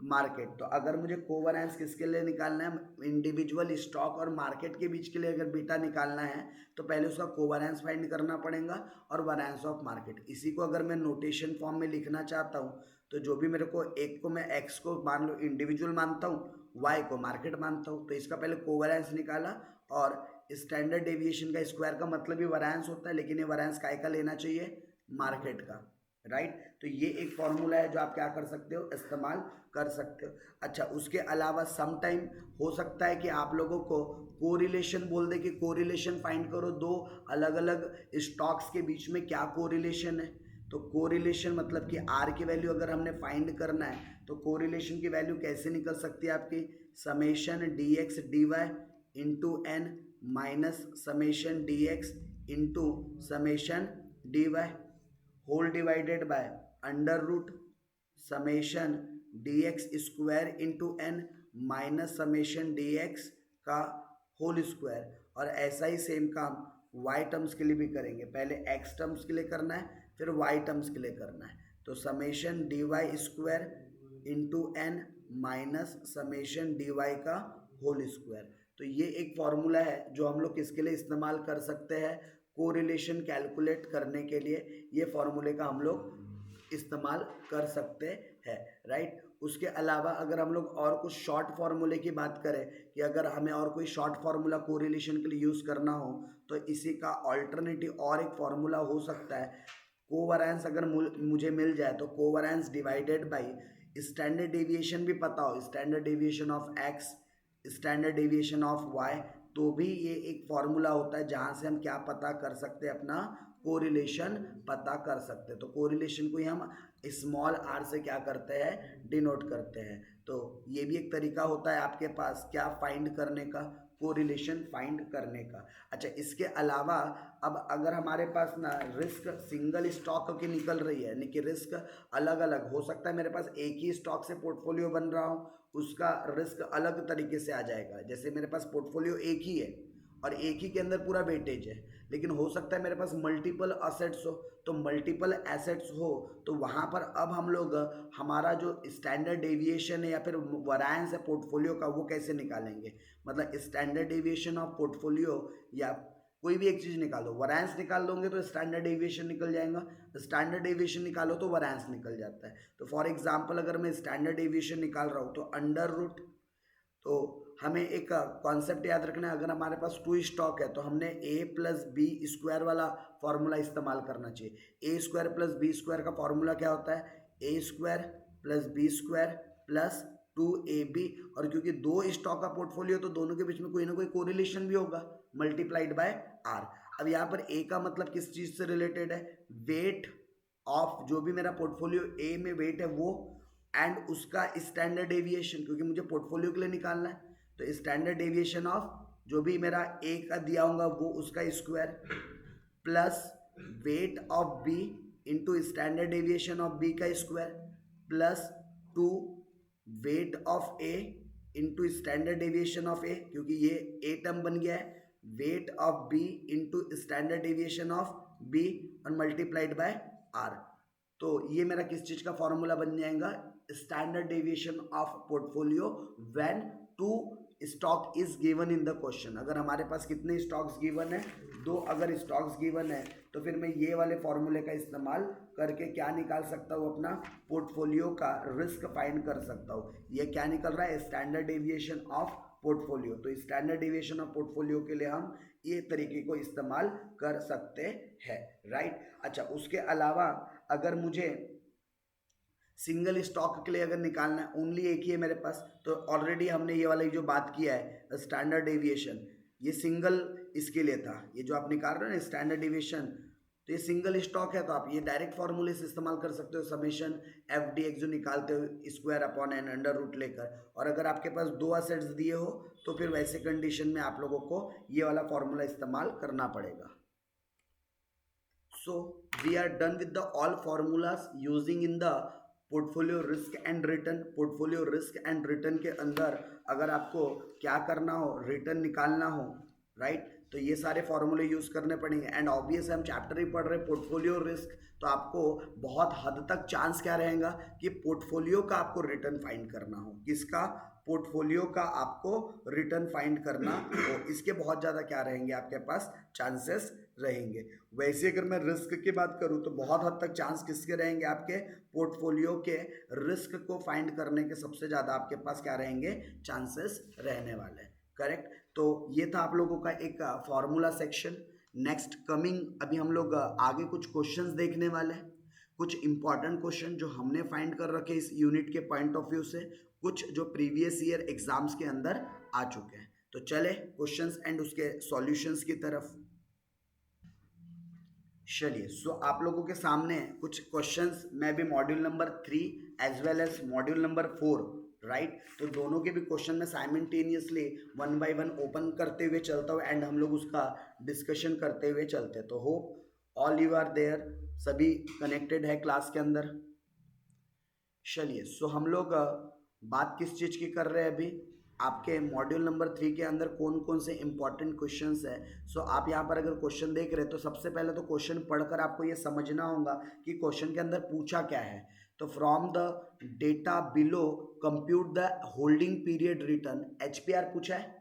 market. तो अगर मुझे कोवरेंस किसके लिए निकालना है, इंडिविजुअल स्टॉक और मार्केट के बीच के लिए अगर बीटा निकालना है तो पहले उसका कोवरेंस फाइंड करना पड़ेगा और वरेंस ऑफ मार्केट। इसी को अगर मैं नोटेशन फॉर्म में लिखना चाहता हूँ तो जो भी मेरे को, एक को मैं एक्स को मान लो इंडिविजुअल मानता हूँ, वाई को मार्केट मानता हूँ, तो इसका पहले कोवरेंस निकाला। और स्टैंडर्ड डेविएशन का स्क्वायर का मतलब ही वरेंस होता है, लेकिन ये वरेंस काय का लेना चाहिए, मार्केट का, राइट। तो ये एक फॉर्मूला है जो आप क्या कर सकते हो, इस्तेमाल कर सकते हो। अच्छा, उसके अलावा सम टाइम हो सकता है कि आप लोगों को कोरिलेशन बोल दे कि कोरिलेशन फाइंड करो दो अलग अलग स्टॉक्स के बीच में क्या कोरिलेशन है। तो कोरिलेशन मतलब कि आर की वैल्यू अगर हमने फाइंड करना है तो कोरिलेशन की वैल्यू कैसे निकल सकती है आपकी, summation D X D Y into N minus summation D X into summation D Y whole divided by under root summation D X square into N minus summation D X का whole square. और ऐसा ही same काम Y terms के लिए भी करेंगे, पहले एक्स टर्म्स के लिए करना है फिर वाई टर्म्स के लिए करना है। तो summation D Y square into N minus summation D Y का होल स्क्वायर। तो ये एक फॉर्मूला है जो हम लोग किसके लिए इस्तेमाल कर सकते हैं, कोरिलेशन कैलकुलेट करने के लिए ये फॉर्मूले का हम लोग इस्तेमाल कर सकते हैं, राइट। उसके अलावा अगर हम लोग और कुछ शॉर्ट फार्मूले की बात करें कि अगर हमें और कोई शॉर्ट फार्मूला कोरिलेशन के लिए यूज़ करना हो तो इसी का ऑल्टरनेटिव और एक फार्मूला हो सकता है, कोवरेंस अगर मुझे मिल जाए तो covariance divided by standard deviation भी पता हो, standard deviation of X, standard deviation of Y, तो भी ये एक फॉर्मूला होता है जहाँ से हम क्या पता कर सकते हैं, अपना कोरिलेशन पता कर सकते हैं। तो कोरिलेशन को ही हम स्मॉल आर से क्या करते हैं, डिनोट करते हैं। तो ये भी एक तरीका होता है आपके पास क्या फाइंड करने का, कोरिलेशन फाइंड करने का। अच्छा, इसके अलावा अब अगर हमारे पास ना रिस्क सिंगल स्टॉक की निकल रही है, यानी कि रिस्क अलग अलग हो सकता है, मेरे पास एक ही स्टॉक से पोर्टफोलियो बन रहा हो उसका रिस्क अलग तरीके से आ जाएगा। जैसे मेरे पास पोर्टफोलियो एक ही है और एक ही के अंदर पूरा वेटेज है, लेकिन हो सकता है मेरे पास मल्टीपल एसेट्स हो, तो मल्टीपल एसेट्स हो तो वहाँ पर अब हम लोग हमारा जो स्टैंडर्ड डेविएशन है या फिर वैरिएंस है पोर्टफोलियो का वो कैसे निकालेंगे। मतलब स्टैंडर्ड डेविएशन ऑफ पोर्टफोलियो या कोई भी एक चीज़ निकालो, वैरिएंस निकाल लोगे तो स्टैंडर्ड डेविएशन निकल जाएगा, स्टैंडर्ड डेविएशन निकालो तो वैरिएंस निकल जाता है। तो फॉर एग्जांपल अगर मैं स्टैंडर्ड डेविएशन निकाल रहा हूँ तो अंडर रूट, तो हमें एक कॉन्सेप्ट याद रखना है, अगर हमारे पास टू स्टॉक है तो हमने ए प्लस बी स्क्वायर वाला फॉर्मूला इस्तेमाल करना चाहिए। A square plus B square का फॉर्मूला क्या होता है, A square plus B square plus 2ab, और क्योंकि दो स्टॉक का पोर्टफोलियो तो दोनों के बीच में कोई ना कोई कोरिलेशन भी होगा, मल्टीप्लाइड बाय आर। अब यहाँ पर ए का मतलब किस चीज़ से रिलेटेड है, वेट ऑफ जो भी मेरा पोर्टफोलियो ए में वेट है वो, एंड उसका स्टैंडर्ड डेविएशन, क्योंकि मुझे पोर्टफोलियो के लिए निकालना है तो स्टैंडर्ड डेविएशन ऑफ जो भी मेरा ए का दिया होगा वो उसका square, plus weight of B into standard deviation of B का square, plus 2 weight of A into standard deviation of A, क्योंकि ये ए टर्म बन गया है, weight of B into standard deviation of B और मल्टीप्लाइड बाय आर। तो ये मेरा किस चीज़ का फॉर्मूला बन जाएगा, standard deviation of portfolio when 2 stock is given in the question. अगर हमारे पास कितने स्टॉक्स गिवन है, 2 अगर स्टॉक्स गिवन है तो फिर मैं ये वाले फॉर्मूले का इस्तेमाल करके क्या निकाल सकता हूँ, अपना पोर्टफोलियो का रिस्क फाइंड कर सकता हूँ। ये क्या निकल रहा है, स्टैंडर्ड डेविएशन ऑफ पोर्टफोलियो। तो स्टैंडर्ड डेविएशन ऑफ पोर्टफोलियो के लिए हम ये तरीके को इस्तेमाल कर सकते हैं, राइट। अच्छा, उसके अलावा अगर मुझे सिंगल स्टॉक के लिए अगर निकालना है, ओनली एक ही है मेरे पास, तो ऑलरेडी हमने ये वाली जो बात किया है स्टैंडर्ड डेविएशन, ये सिंगल इसके लिए था, ये जो आप निकाल रहे हो ना स्टैंडर्ड डेविएशन, तो ये सिंगल स्टॉक है तो आप ये डायरेक्ट फॉर्मूले से इस्तेमाल कर सकते हो, समेशन एफ डी एक्स जो निकालते हो square upon N under root लेकर। और अगर आपके पास 2 असेट्स दिए हो तो फिर वैसे कंडीशन में आप लोगों को ये वाला फॉर्मूला इस्तेमाल करना पड़ेगा। So we are done with the all formulas using in the portfolio risk and return. Portfolio risk and return के अंदर अगर आपको क्या करना हो, रिटर्न निकालना हो, राइट, तो ये सारे फॉर्मूले यूज़ करने पड़ेंगे। एंड ऑब्वियस हम चैप्टर ही पढ़ रहे पोर्टफोलियो रिस्क, तो आपको बहुत हद तक चांस क्या रहेगा कि पोर्टफोलियो का आपको रिटर्न फाइंड करना हो। किसका, पोर्टफोलियो का आपको रिटर्न फाइंड करना हो, इसके बहुत ज़्यादा क्या रहेंगे आपके पास चांसेस रहेंगे। वैसे अगर मैं रिस्क की बात करूं तो बहुत हद तक चांस किसके रहेंगे, आपके पोर्टफोलियो के रिस्क को फाइंड करने के सबसे ज़्यादा आपके पास क्या रहेंगे चांसेस रहने वाले हैं, करेक्ट। तो ये था आप लोगों का एक फॉर्मूला सेक्शन। नेक्स्ट कमिंग अभी हम लोग आगे कुछ क्वेश्चंस देखने वाले हैं, कुछ इंपॉर्टेंट क्वेश्चन जो हमने फाइंड कर रखे इस यूनिट के पॉइंट ऑफ व्यू से, कुछ जो प्रीवियस ईयर एग्जाम्स के अंदर आ चुके हैं। तो चले क्वेश्चंस एंड उसके सॉल्यूशंस की तरफ चलिए। सो आप लोगों के सामने कुछ क्वेश्चंस, मैं भी module number 3 as well as module number 4, right, तो दोनों के भी क्वेश्चन में साइमल्टेनियसली 1 बाय 1 ओपन करते हुए चलता हूँ एंड हम लोग उसका डिस्कशन करते हुए चलते हैं। तो hope all you are there, सभी कनेक्टेड है क्लास के अंदर। चलिए, सो हम लोग बात किस चीज़ की कर रहे हैं अभी, आपके मॉड्यूल नंबर 3 के अंदर कौन कौन से इंपॉर्टेंट क्वेश्चंस है। सो आप यहाँ पर अगर क्वेश्चन देख रहे हैं तो सबसे पहले तो क्वेश्चन पढ़कर आपको ये समझना होगा कि क्वेश्चन के अंदर पूछा क्या है। तो from the data below compute the holding period return, HPR पूछा है।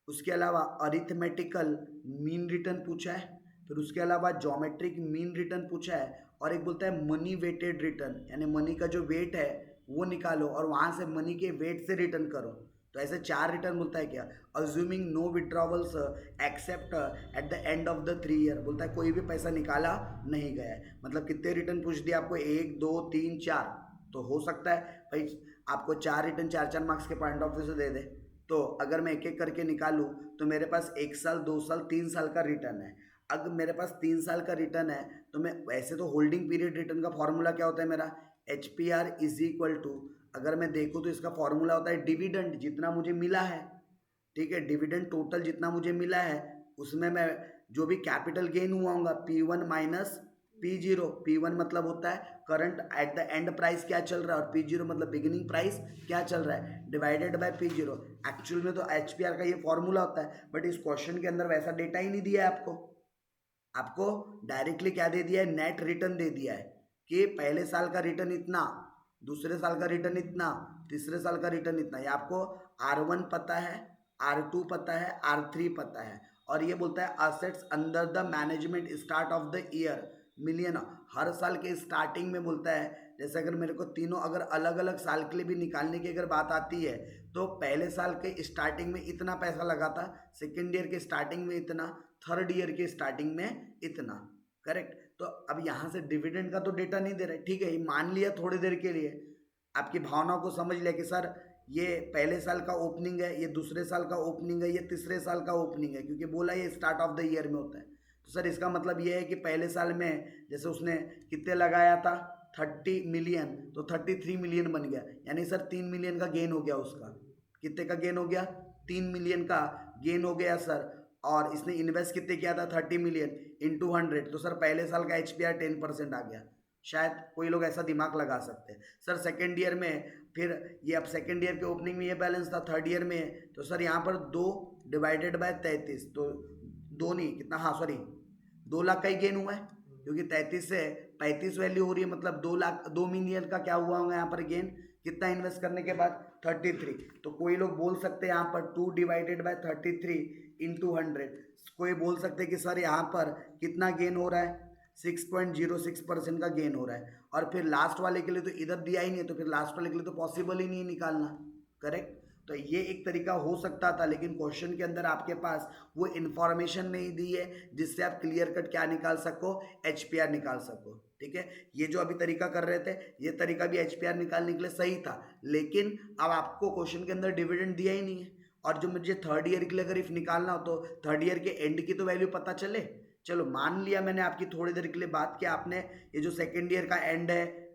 उसके अलावा अरिथमेटिकल मीन रिटर्न पूछा है, फिर उसके अलावा ज्योमेट्रिक मीन रिटर्न पूछा है, और एक बोलता है मनी वेटेड रिटर्न, यानी मनी का जो वेट है वो निकालो और वहाँ से मनी के वेट से रिटर्न करो। तो ऐसे 4 रिटर्न बोलता है क्या, assuming no withdrawals except at the end of the 3 year, बोलता है कोई भी पैसा निकाला नहीं गया है। मतलब कितने रिटर्न पूछ दिया आपको, 1 2 3 4, तो हो सकता है भाई आपको 4 रिटर्न 4 मार्क्स के पॉइंट ऑफ व्यू से दे दे। तो अगर मैं एक एक करके निकालूँ तो मेरे पास 1 साल 2 साल 3 साल का रिटर्न है। अगर मेरे पास 3 साल का रिटर्न है तो मैं वैसे तो होल्डिंग पीरियड रिटर्न का फॉर्मूला क्या होता है मेरा, HPR इज इक्वल टू, अगर मैं देखूँ तो इसका फॉर्मूला होता है डिविडेंड जितना मुझे मिला है, ठीक है, डिविडेंड टोटल जितना मुझे मिला है उसमें मैं जो भी कैपिटल गेन हुआ होगा P1 माइनस P0, P1 मतलब होता है current eight the and price क्या चल रहा है, और P0 मतलब बिगिनिंग प्राइस क्या चल रहा है, डिवाइडेड बाय P0। एक्चुअल में तो HPR का ये फॉर्मूला होता है, बट इस क्वेश्चन के अंदर वैसा डेटा ही नहीं दिया है आपको। आपको डायरेक्टली क्या दे दिया है, नेट रिटर्न दे दिया है कि पहले साल का रिटर्न इतना, दूसरे साल का रिटर्न इतना, तीसरे साल का रिटर्न इतना। ये आपको R1 पता है, R2 पता है, R3 पता है, और ये बोलता है assets under the management start of the year million, हर साल के स्टार्टिंग में बोलता है। जैसे अगर मेरे को तीनों अगर अलग अलग साल के लिए भी निकालने की अगर बात आती है तो पहले साल के स्टार्टिंग में इतना पैसा लगा था, सेकेंड ईयर के स्टार्टिंग में इतना, थर्ड ईयर के स्टार्टिंग में इतना, करेक्ट। तो अब यहाँ से डिविडेंड का तो डेटा नहीं दे रहा है, ठीक है, ये मान लिया थोड़ी देर के लिए, आपकी भावनाओं को समझ लिया कि सर ये पहले साल का ओपनिंग है, ये दूसरे साल का ओपनिंग है, ये तीसरे साल का ओपनिंग है, क्योंकि बोला ये स्टार्ट ऑफ द ईयर में होता है। तो सर इसका मतलब ये है कि पहले साल में जैसे उसने कितने लगाया था 30 मिलियन, तो 33 मिलियन बन गया, यानी सर 3 मिलियन का गेन हो गया उसका। कितने का गेन हो गया? 3 मिलियन का गेन हो गया सर। और इसने इन्वेस्ट कितने किया था? 30 मिलियन इंटू 100, तो सर पहले साल का HPR 10% आ गया। शायद कोई लोग ऐसा दिमाग लगा सकते हैं। सर सेकेंड ईयर में फिर ये, अब सेकेंड ईयर के ओपनिंग में ये बैलेंस था, थर्ड ईयर में तो सर यहाँ पर 2 डिवाइडेड बाय 33, तो 2 नहीं कितना, हाँ सॉरी 2 लाख का ही गेन हुआ है, क्योंकि 33 से 35 वैल्यू हो रही है, मतलब 2 लाख 2 मिलियन का क्या हुआ होगा यहाँ पर गेन, कितना इन्वेस्ट करने के बाद? 33। तो कोई लोग बोल सकते हैं यहाँ पर 2 डिवाइडेड बाय 33 इंटू 100, कोई बोल सकते हैं कि सर यहाँ पर कितना गेन हो रहा है? 6.06% का गेन हो रहा है। और फिर लास्ट वाले के लिए तो इधर दिया ही नहीं है, तो फिर लास्ट वाले के लिए तो पॉसिबल ही नहीं निकालना, करेक्ट। तो ये एक तरीका हो सकता था, लेकिन क्वेश्चन के अंदर आपके पास वो इन्फॉर्मेशन नहीं दी है जिससे आप क्लियर कट क्या निकाल सको? HPR निकाल सको, ठीक है। ये जो अभी तरीका कर रहे थे, ये तरीका भी HPR निकालने के लिए सही था, लेकिन अब आपको क्वेश्चन के अंदर डिविडेंड दिया ही नहीं है। और जो मुझे थर्ड ईयर के लिए अगर इफ निकालना हो तो थर्ड ईयर के एंड की तो वैल्यू पता चले। चलो मान लिया मैंने आपकी थोड़ी देर के लिए बात किया, आपने ये जो सेकेंड ईयर का एंड है,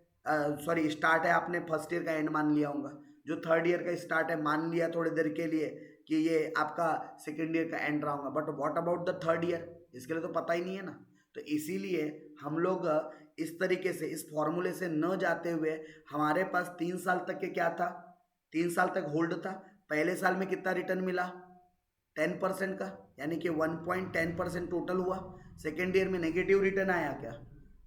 सॉरी स्टार्ट है, आपने फर्स्ट ईयर का एंड मान लिया होगा। जो थर्ड ईयर का स्टार्ट है मान लिया थोड़ी देर के लिए कि ये आपका सेकेंड ईयर का एंड रहा होगा, but what about the third year? इसके लिए तो पता ही नहीं है ना। तो इसीलिए हम लोग इस तरीके से इस फॉर्मूले से न जाते हुए, हमारे पास 3 साल तक के क्या था? 3 साल तक होल्ड था। पहले साल में कितना रिटर्न मिला? 10% का, यानी कि 1.10% टोटल हुआ। सेकेंड ईयर में नेगेटिव रिटर्न आया क्या?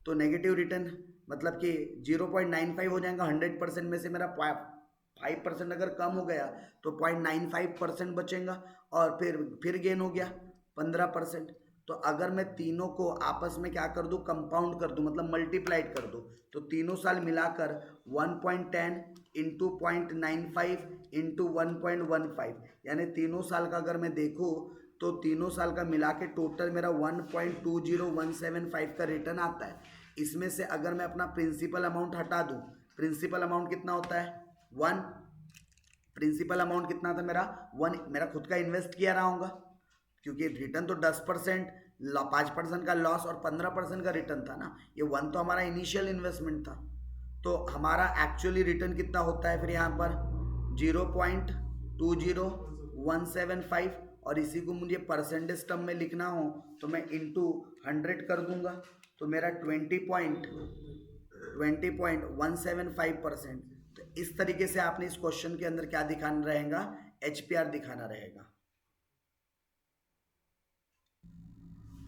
तो नेगेटिव रिटर्न मतलब कि 0.95 हो जाएगा। 100% में से मेरा 5% अगर कम हो गया तो 0.95% बचेगा, और फिर गेन हो गया 15%। तो अगर मैं तीनों को आपस में क्या कर दूं? कंपाउंड कर दूं, मतलब मल्टीप्लाइड कर दूं, तो तीनों साल मिलाकर 1.10 इंटू 0.95 इंटू 1.15, यानी तीनों साल का अगर मैं देखूँ तो तीनों साल का मिला के टोटल मेरा 1.20175 का रिटर्न आता है। इसमें से अगर मैं अपना प्रिंसिपल अमाउंट हटा दूं, प्रिंसिपल अमाउंट कितना होता है? 1। प्रिंसिपल अमाउंट कितना था मेरा? 1। मेरा खुद का इन्वेस्ट किया रहा होगा, क्योंकि रिटर्न तो 10%, 5% का लॉस और 15% का रिटर्न था ना। ये 1 तो हमारा इनिशियल इन्वेस्टमेंट था। तो हमारा एक्चुअली रिटर्न कितना होता है फिर यहाँ पर? 0.20175, और इसी को मुझे परसेंटेज टर्म में लिखना हो तो मैं इंटू 100 कर दूंगा, तो मेरा 20.175%। तो इस तरीके से आपने इस क्वेश्चन के अंदर क्या दिखाना रहेगा? HPR दिखाना रहेगा।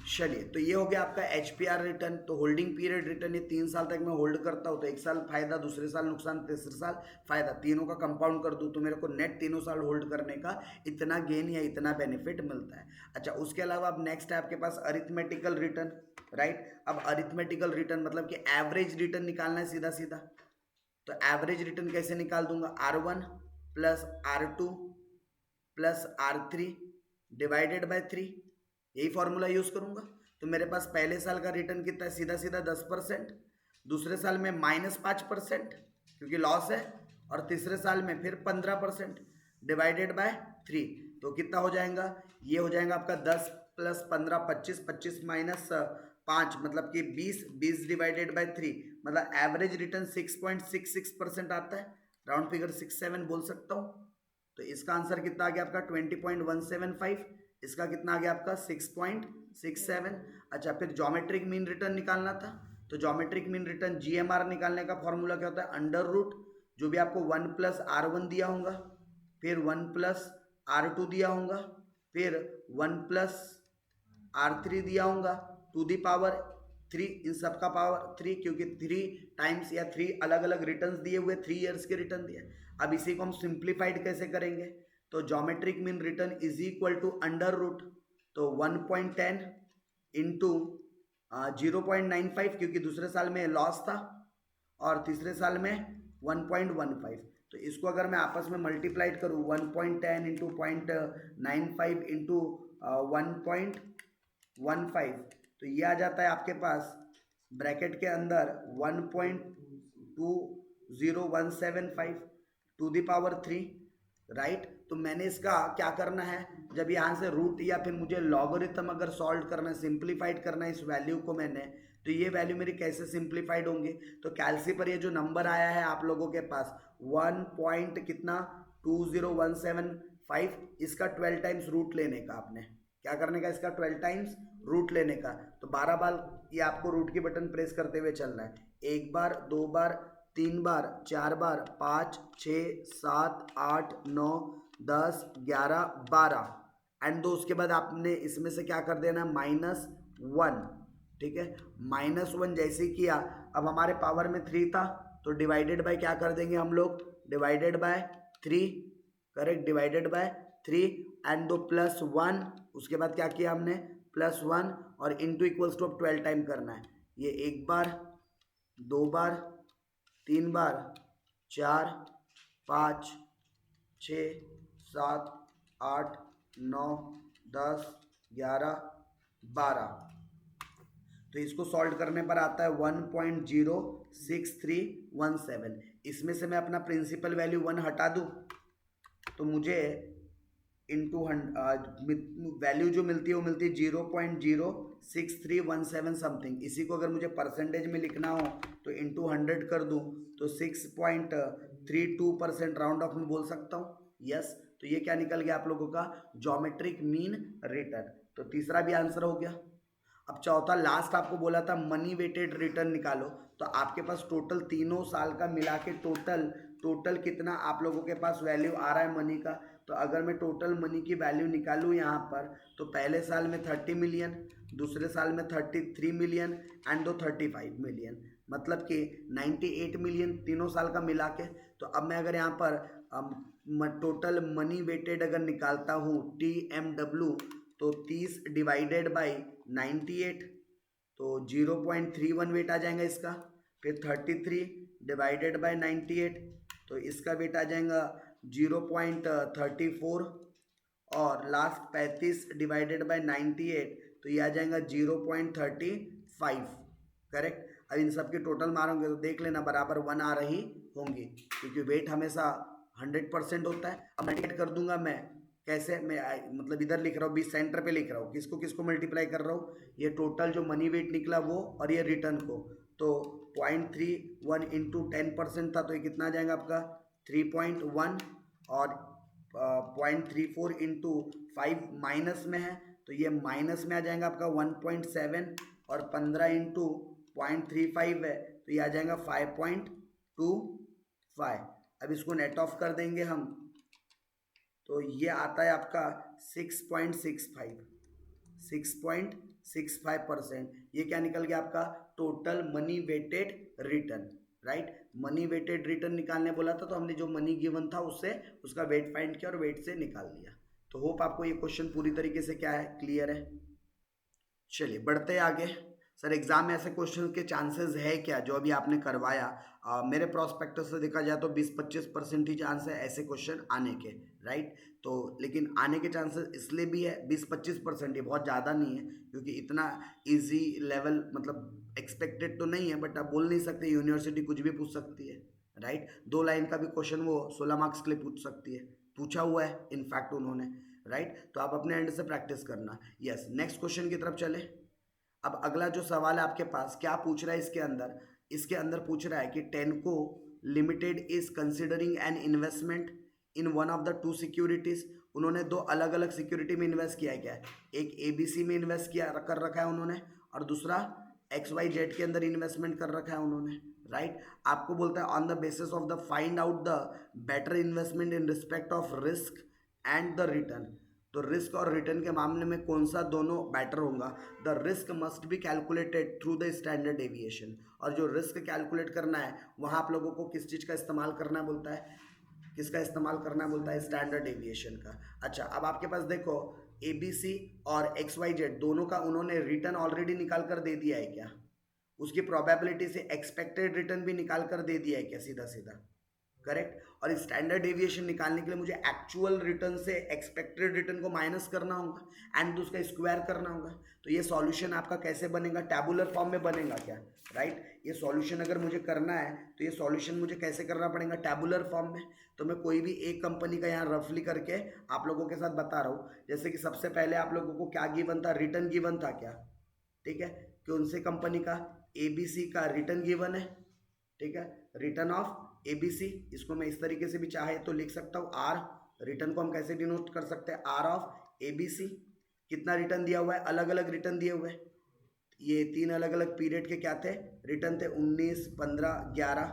चलिए, तो ये हो गया आपका HPR रिटर्न। तो होल्डिंग पीरियड रिटर्न, ये 3 साल तक मैं होल्ड करता हूँ तो 1 साल फायदा, दूसरे साल नुकसान, तीसरे साल फायदा, तीनों का कंपाउंड कर दूँ तो मेरे को नेट तीनों साल होल्ड करने का इतना गेन या इतना बेनिफिट मिलता है। अच्छा, उसके अलावा अब नेक्स्ट है आपके पास अरिथमेटिकल रिटर्न, राइट। अब अरिथमेटिकल रिटर्न मतलब कि एवरेज रिटर्न निकालना है सीधा सीधा। तो एवरेज रिटर्न कैसे निकाल दूंगा? R1 plus R2 plus R3 divided by 3, यही फॉर्मूला यूज करूंगा। तो मेरे पास पहले साल का रिटर्न कितना है? सीधा सीधा 10%, दूसरे साल में -5% क्योंकि लॉस है, और तीसरे साल में फिर 15% डिवाइडेड बाय 3, तो कितना हो जाएगा? ये हो जाएगा आपका 10 प्लस 15 25, 25 माइनस 5 मतलब कि 20, 20 डिवाइडेड बाय 3, मतलब एवरेज रिटर्न 6.66% आता है। राउंड फिगर 67 बोल सकता हूँ। तो इसका आंसर कितना आ गया आपका? 20.175। इसका कितना आ गया आपका? 6.67। अच्छा, फिर ज्योमेट्रिक मीन रिटर्न निकालना था। तो ज्योमेट्रिक मीन रिटर्न GMR निकालने का फॉर्मूला क्या होता है? अंडर रूट, जो भी आपको 1 प्लस R1 दिया होगा, फिर 1 प्लस R2 दिया होगा, फिर 1 प्लस R3 दिया होगा, टू दी पावर 3, इन सब का पावर 3, क्योंकि 3 टाइम्स या 3 अलग अलग रिटर्न्स दिए हुए, 3 ईयर्स के रिटर्न दिए। अब इसी को हम सिंप्लीफाइड कैसे करेंगे? तो geometric mean return is equal to under root, तो 1.10 इंटू 0.95, क्योंकि दूसरे साल में लॉस था और तीसरे साल में 1.15। तो इसको अगर मैं आपस में मल्टीप्लाइड करूँ, 1.10 इंटू 0.95 इंटू 1.15, तो ये आ जाता है आपके पास ब्रैकेट के अंदर 1.2 20175 टू द पावर 3, राइट। तो मैंने इसका क्या करना है, जब यहाँ से रूट या फिर मुझे लॉगरिथम अगर सॉल्व करना है, सिंप्लीफाइड करना है इस वैल्यू को मैंने, तो ये वैल्यू मेरी कैसे सिंप्लीफाइड होंगी। तो कैलसी पर ये जो नंबर आया है आप लोगों के पास 1 पॉइंट कितना 20175, इसका 12 टाइम्स रूट लेने का, आपने क्या करने का, इसका 12 टाइम्स रूट लेने का। तो 12 बार ये आपको रूट की बटन प्रेस करते हुए चलना है, 1 बार 2 बार 3 बार 4 बार 5 6 7 8 9 10 11 12 एंड दो, उसके बाद आपने इसमें से क्या कर देना -1, ठीक है। -1 जैसे ही किया, अब हमारे पावर में 3 था तो डिवाइडेड बाय क्या कर देंगे हम लोग, divided by 3, correct, divided by 3 and दो +1, उसके बाद क्या किया हमने +1 और इंटू इक्वल्स टू अब 12 टाइम करना है। ये 1 बार 2 बार 3 बार 4 5 6 7 8 9 10 11 12। तो इसको सॉल्व करने पर आता है 1.06317। इसमें से मैं अपना प्रिंसिपल वैल्यू 1 हटा दूँ तो मुझे इंटू वैल्यू जो मिलती है वो मिलती है 0.06317 समथिंग। इसी को अगर मुझे परसेंटेज में लिखना हो तो इंटू 100 कर दूँ तो 6.32% राउंड ऑफ में बोल सकता हूँ, यस। तो ये क्या निकल गया आप लोगों का, ज्योमेट्रिक मीन रिटर्न। तो तीसरा भी आंसर हो गया। अब चौथा लास्ट आपको बोला था मनी वेटेड रिटर्न निकालो, तो आपके पास टोटल तीनों साल का मिला के टोटल कितना आप लोगों के पास वैल्यू आ रहा है मनी का। तो अगर मैं टोटल मनी की वैल्यू निकालूँ यहाँ पर, तो पहले साल में 30 मिलियन, दूसरे साल में 33 मिलियन एंड दो 35 मिलियन, मतलब कि 98 मिलियन तीनों साल का मिला के। तो अब मैं अगर यहाँ पर टोटल मनी वेटेड अगर निकालता हूँ TMW, तो 30 डिवाइडेड बाई 98, तो 0.31 वेट आ जाएगा इसका। फिर 33 डिवाइडेड बाई 98, तो इसका वेट आ जाएगा 0.34, और लास्ट 35 डिवाइडेड बाई 98, तो ये आ जाएगा 0.35, करेक्ट। अब इन सब के टोटल मारोगे तो देख लेना बराबर 1 आ रही होंगी, क्योंकि वेट हमेशा 100% होता है। अब मल्टीप्लाई कर दूंगा मैं, कैसे, मैं मतलब इधर लिख रहा हूँ, बीच सेंटर पे लिख रहा हूँ, किसको किसको मल्टीप्लाई कर रहा हूँ, ये टोटल जो मनी वेट निकला वो और ये रिटर्न को। तो 0.31 इंटू 10% था, तो ये कितना आ जाएगा आपका 3.1, और 0.34 इंटू 5 माइनस में है, तो ये माइनस में आ जाएगा आपका 1.7, और 15 इंटू 0.35 है, तो ये आ जाएगा 5.25। अब इसको नेट ऑफ कर देंगे हम, तो ये आता है आपका 6.65%। ये क्या निकल गया आपका total money weighted return, right. Money weighted return निकालने बोला था, तो हमने जो मनी गिवन था उससे उसका वेट फाइंड किया और वेट से निकाल लिया। तो होप आपको ये क्वेश्चन पूरी तरीके से क्या है, क्लियर है। चलिए बढ़ते हैं आगे। सर एग्जाम में ऐसे क्वेश्चन के चांसेस है क्या जो अभी आपने करवाया, मेरे प्रोस्पेक्टस से देखा जाए तो 20-25% ही चांस है ऐसे क्वेश्चन आने के, राइट। तो लेकिन आने के चांसेस इसलिए भी है 20-25%, ये बहुत ज़्यादा नहीं है, क्योंकि इतना इजी लेवल मतलब एक्सपेक्टेड तो नहीं है, बट आप बोल नहीं सकते, यूनिवर्सिटी कुछ भी पूछ सकती है, राइट। 2 लाइन का भी क्वेश्चन वो 16 मार्क्स के लिए पूछ सकती है, पूछा हुआ है इनफैक्ट उन्होंने, राइट। तो आप अपने एंड से प्रैक्टिस करना। यस, नेक्स्ट क्वेश्चन की तरफ चले। अब अगला जो सवाल है आपके पास, क्या पूछ रहा है इसके अंदर पूछ रहा है कि टेनको limited is considering an investment in one of the 2 securities. उन्होंने 2 अलग अलग सिक्योरिटी में इन्वेस्ट किया है, क्या है, एक ABC में इन्वेस्ट किया कर रखा है उन्होंने, और दूसरा XYZ के अंदर इन्वेस्टमेंट कर रखा है उन्होंने, राइट। आपको बोलता है on the basis of the find out the better investment in respect of risk and the return. तो रिस्क और रिटर्न के मामले में कौन सा दोनों बेटर होगा। The risk must be calculated through the standard deviation. और जो रिस्क कैलकुलेट करना है वहाँ आप लोगों को किस चीज़ का इस्तेमाल करना बोलता है, किसका इस्तेमाल करना बोलता है, स्टैंडर्ड डेविएशन का। अच्छा, अब आपके पास देखो ABC और XYZ दोनों का उन्होंने रिटर्न ऑलरेडी निकाल कर दे दिया है क्या, उसकी प्रोबेबिलिटी से एक्सपेक्टेड रिटर्न भी निकाल कर दे दिया है क्या, सीधा सीधा, करेक्ट। और स्टैंडर्ड डेविएशन निकालने के लिए मुझे एक्चुअल रिटर्न से एक्सपेक्टेड रिटर्न को माइनस करना होगा एंड उसका स्क्वायर करना होगा। तो ये सॉल्यूशन आपका कैसे बनेगा, टैबुलर फॉर्म में बनेगा क्या, राइट। ये सॉल्यूशन अगर मुझे करना है तो ये सॉल्यूशन मुझे कैसे करना पड़ेगा, टैबुलर फॉर्म में। तो मैं कोई भी एक कंपनी का यहाँ रफली करके आप लोगों के साथ बता रहा हूँ। जैसे कि सबसे पहले आप लोगों को क्या गिवन था, रिटर्न गिवन था क्या, ठीक है, कि उनसे कंपनी का ABC का रिटर्न गिवन है, ठीक है, रिटर्न ऑफ ABC। इसको मैं इस तरीके से भी चाहे तो लिख सकता हूँ, आर। रिटर्न को हम कैसे डिनोट कर सकते हैं, आर ऑफ ABC। कितना रिटर्न दिया हुआ है, अलग अलग रिटर्न दिए हुए हैं। ये 3 अलग अलग पीरियड के क्या थे, रिटर्न थे, 19, 15, 11,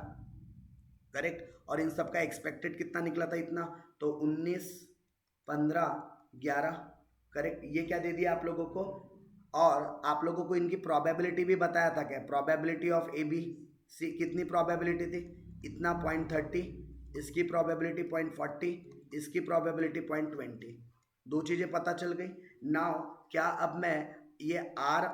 करेक्ट। और इन सब का एक्सपेक्टेड कितना निकला था, इतना। तो 19, 15, 11, करेक्ट। ये क्या दे दिया आप लोगों को, और आप लोगों को इनकी प्रोबेबिलिटी भी बताया था क्या, प्रोबेबिलिटी ऑफ ABC कितनी प्रोबेबिलिटी थी, इतना 0.30, इसकी प्रोबेबिलिटी 0.40, इसकी प्रोबेबिलिटी 0.20। दो चीज़ें पता चल गई। नाउ क्या अब मैं ये R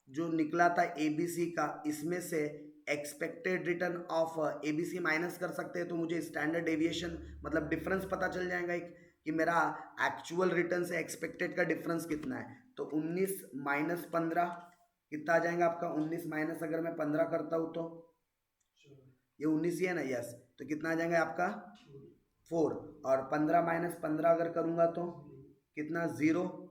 जो निकला था ABC का, इसमें से expected return of ABC minus कर सकते हैं, तो मुझे स्टैंडर्ड डेविएशन मतलब डिफरेंस पता चल जाएगा एक, कि मेरा एक्चुअल रिटर्न से एक्सपेक्टेड का डिफरेंस कितना है। तो 19 माइनस 15 कितना आ जाएगा आपका, 19 माइनस अगर मैं 15 करता हूँ तो ये 19 ही है ना, यस। तो कितना आ जाएगा आपका 4, और 15 माइनस 15 अगर करूँगा तो कितना, 0,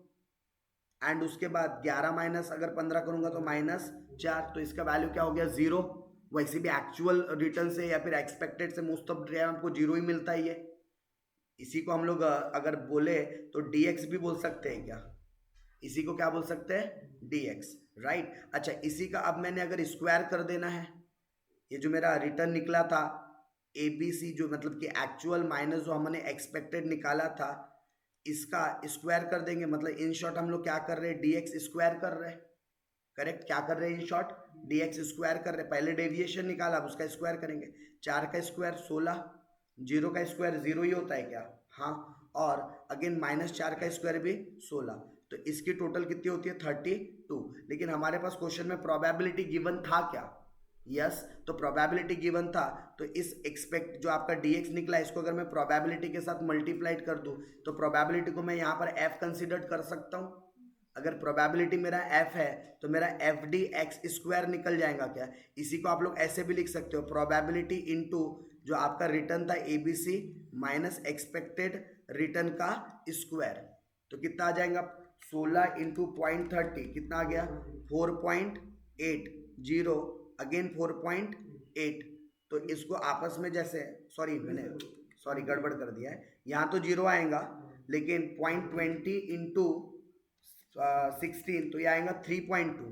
एंड उसके बाद 11 माइनस अगर 15 करूँगा तो -4। तो इसका वैल्यू क्या हो गया, 0। वैसे भी एक्चुअल रिटर्न से या फिर एक्सपेक्टेड से मोस्ट ऑफ टाइम आपको 0 ही मिलता ही है। इसी को हम लोग अगर बोले तो dx भी बोल सकते हैं क्या, इसी को क्या बोल सकते हैं, dx, राइट। अच्छा, इसी का अब मैंने अगर स्क्वायर कर देना है, ये जो मेरा रिटर्न निकला था ABC, जो मतलब कि एक्चुअल माइनस जो हमने एक्सपेक्टेड निकाला था, इसका स्क्वायर कर देंगे। मतलब इन शॉर्ट हम लोग क्या कर रहे हैं, dx स्क्वायर कर रहे हैं, करेक्ट। क्या कर रहे हैं इन शॉर्ट, dx स्क्वायर कर रहे हैं। पहले डेविएशन निकाला, अब उसका स्क्वायर करेंगे। 4 का स्क्वायर 16, 0 का स्क्वायर 0 ही होता है क्या, हाँ। और अगेन -4 का स्क्वायर भी 16, तो इसकी टोटल कितनी होती है, 32। लेकिन हमारे पास क्वेश्चन में प्रोबेबिलिटी गिवन था क्या, यस। तो प्रोबेबिलिटी गिवन था, तो इस एक्सपेक्ट जो आपका dx निकला, इसको अगर मैं प्रोबेबिलिटी के साथ मल्टीप्लाइड कर दूं, तो प्रोबेबिलिटी को मैं यहाँ पर f कंसिडर कर सकता हूँ। अगर प्रोबेबिलिटी मेरा f है तो मेरा FD(x) स्क्वायर निकल जाएगा क्या। इसी को आप लोग ऐसे भी लिख सकते हो, प्रोबेबिलिटी इनटू जो आपका रिटर्न था ABC माइनस एक्सपेक्टेड रिटर्न का स्क्वायर। तो कितना आ जाएगा, 16 इंटू 0.30 कितना आ गया, 4.80, अगेन 4.8। तो इसको आपस में जैसे, सॉरी गड़बड़ कर दिया है, यहाँ तो 0 आएगा, लेकिन 0.20 इंटू 16 तो ये आएगा 3.2।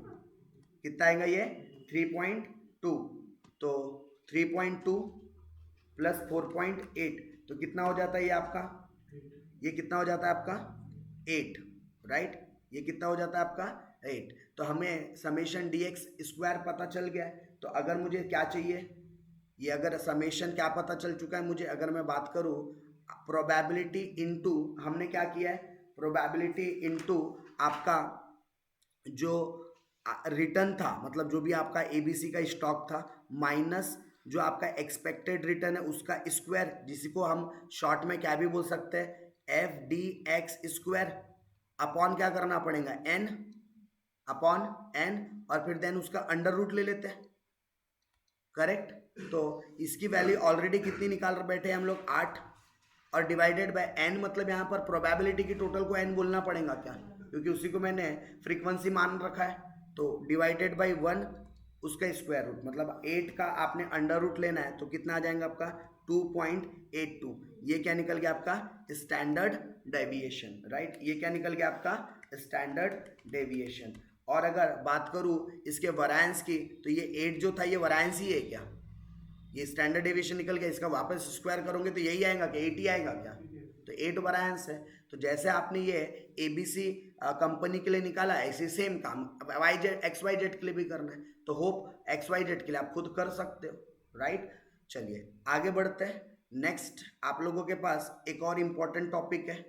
कितना आएगा ये, 3.2। तो 3.2 प्लस 4.8 तो कितना हो जाता है ये आपका, ये कितना हो जाता है आपका 8, राइट। ये कितना हो जाता है आपका 8। तो हमें समेशन dx स्क्वायर पता चल गया है। तो अगर मुझे क्या चाहिए, ये अगर समेशन क्या पता चल चुका है मुझे, अगर मैं बात करूँ प्रोबेबिलिटी इनटू, हमने क्या किया है, प्रोबेबिलिटी इनटू आपका जो रिटर्न था, मतलब जो भी आपका ABC का स्टॉक था, माइनस जो आपका एक्सपेक्टेड रिटर्न है उसका स्क्वायर, जिसको हम शॉर्ट में क्या भी बोल सकते हैं, FD(x) स्क्वायर, अपॉन क्या करना पड़ेगा, n अपॉन n, और फिर देन उसका अंडर रूट ले लेते हैं, करेक्ट। तो इसकी वैल्यू ऑलरेडी कितनी निकाल बैठे हम लोग, 8, और डिवाइडेड बाय n, मतलब यहाँ पर प्रोबेबिलिटी की टोटल को n बोलना पड़ेगा क्या, क्योंकि उसी को मैंने फ्रीक्वेंसी मान रखा है। तो डिवाइडेड बाय 1 उसका स्क्वायर रूट, मतलब 8 का आपने अंडर रूट लेना है, तो कितना आ जाएगा आपका 2.82। ये क्या निकल गया आपका, स्टैंडर्ड डेविएशन, राइट। ये क्या निकल गया आपका, स्टैंडर्ड डेविएशन। और अगर बात करूँ इसके वरायंस की, तो ये 8 जो था ये वरायंस ही है क्या, ये स्टैंडर्ड डेविएशन निकल गया, इसका वापस स्क्वायर करोगे तो यही आएगा क्या, 8 ही आएगा क्या, तो 8 वरायंस है। तो जैसे आपने ये ABC कंपनी के लिए निकाला, ऐसे सेम काम XYZ के लिए भी करना है। तो होप XYZ के लिए आप खुद कर सकते हो, राइट। चलिए आगे बढ़ते हैं। नेक्स्ट आप लोगों के पास एक और इम्पॉर्टेंट टॉपिक है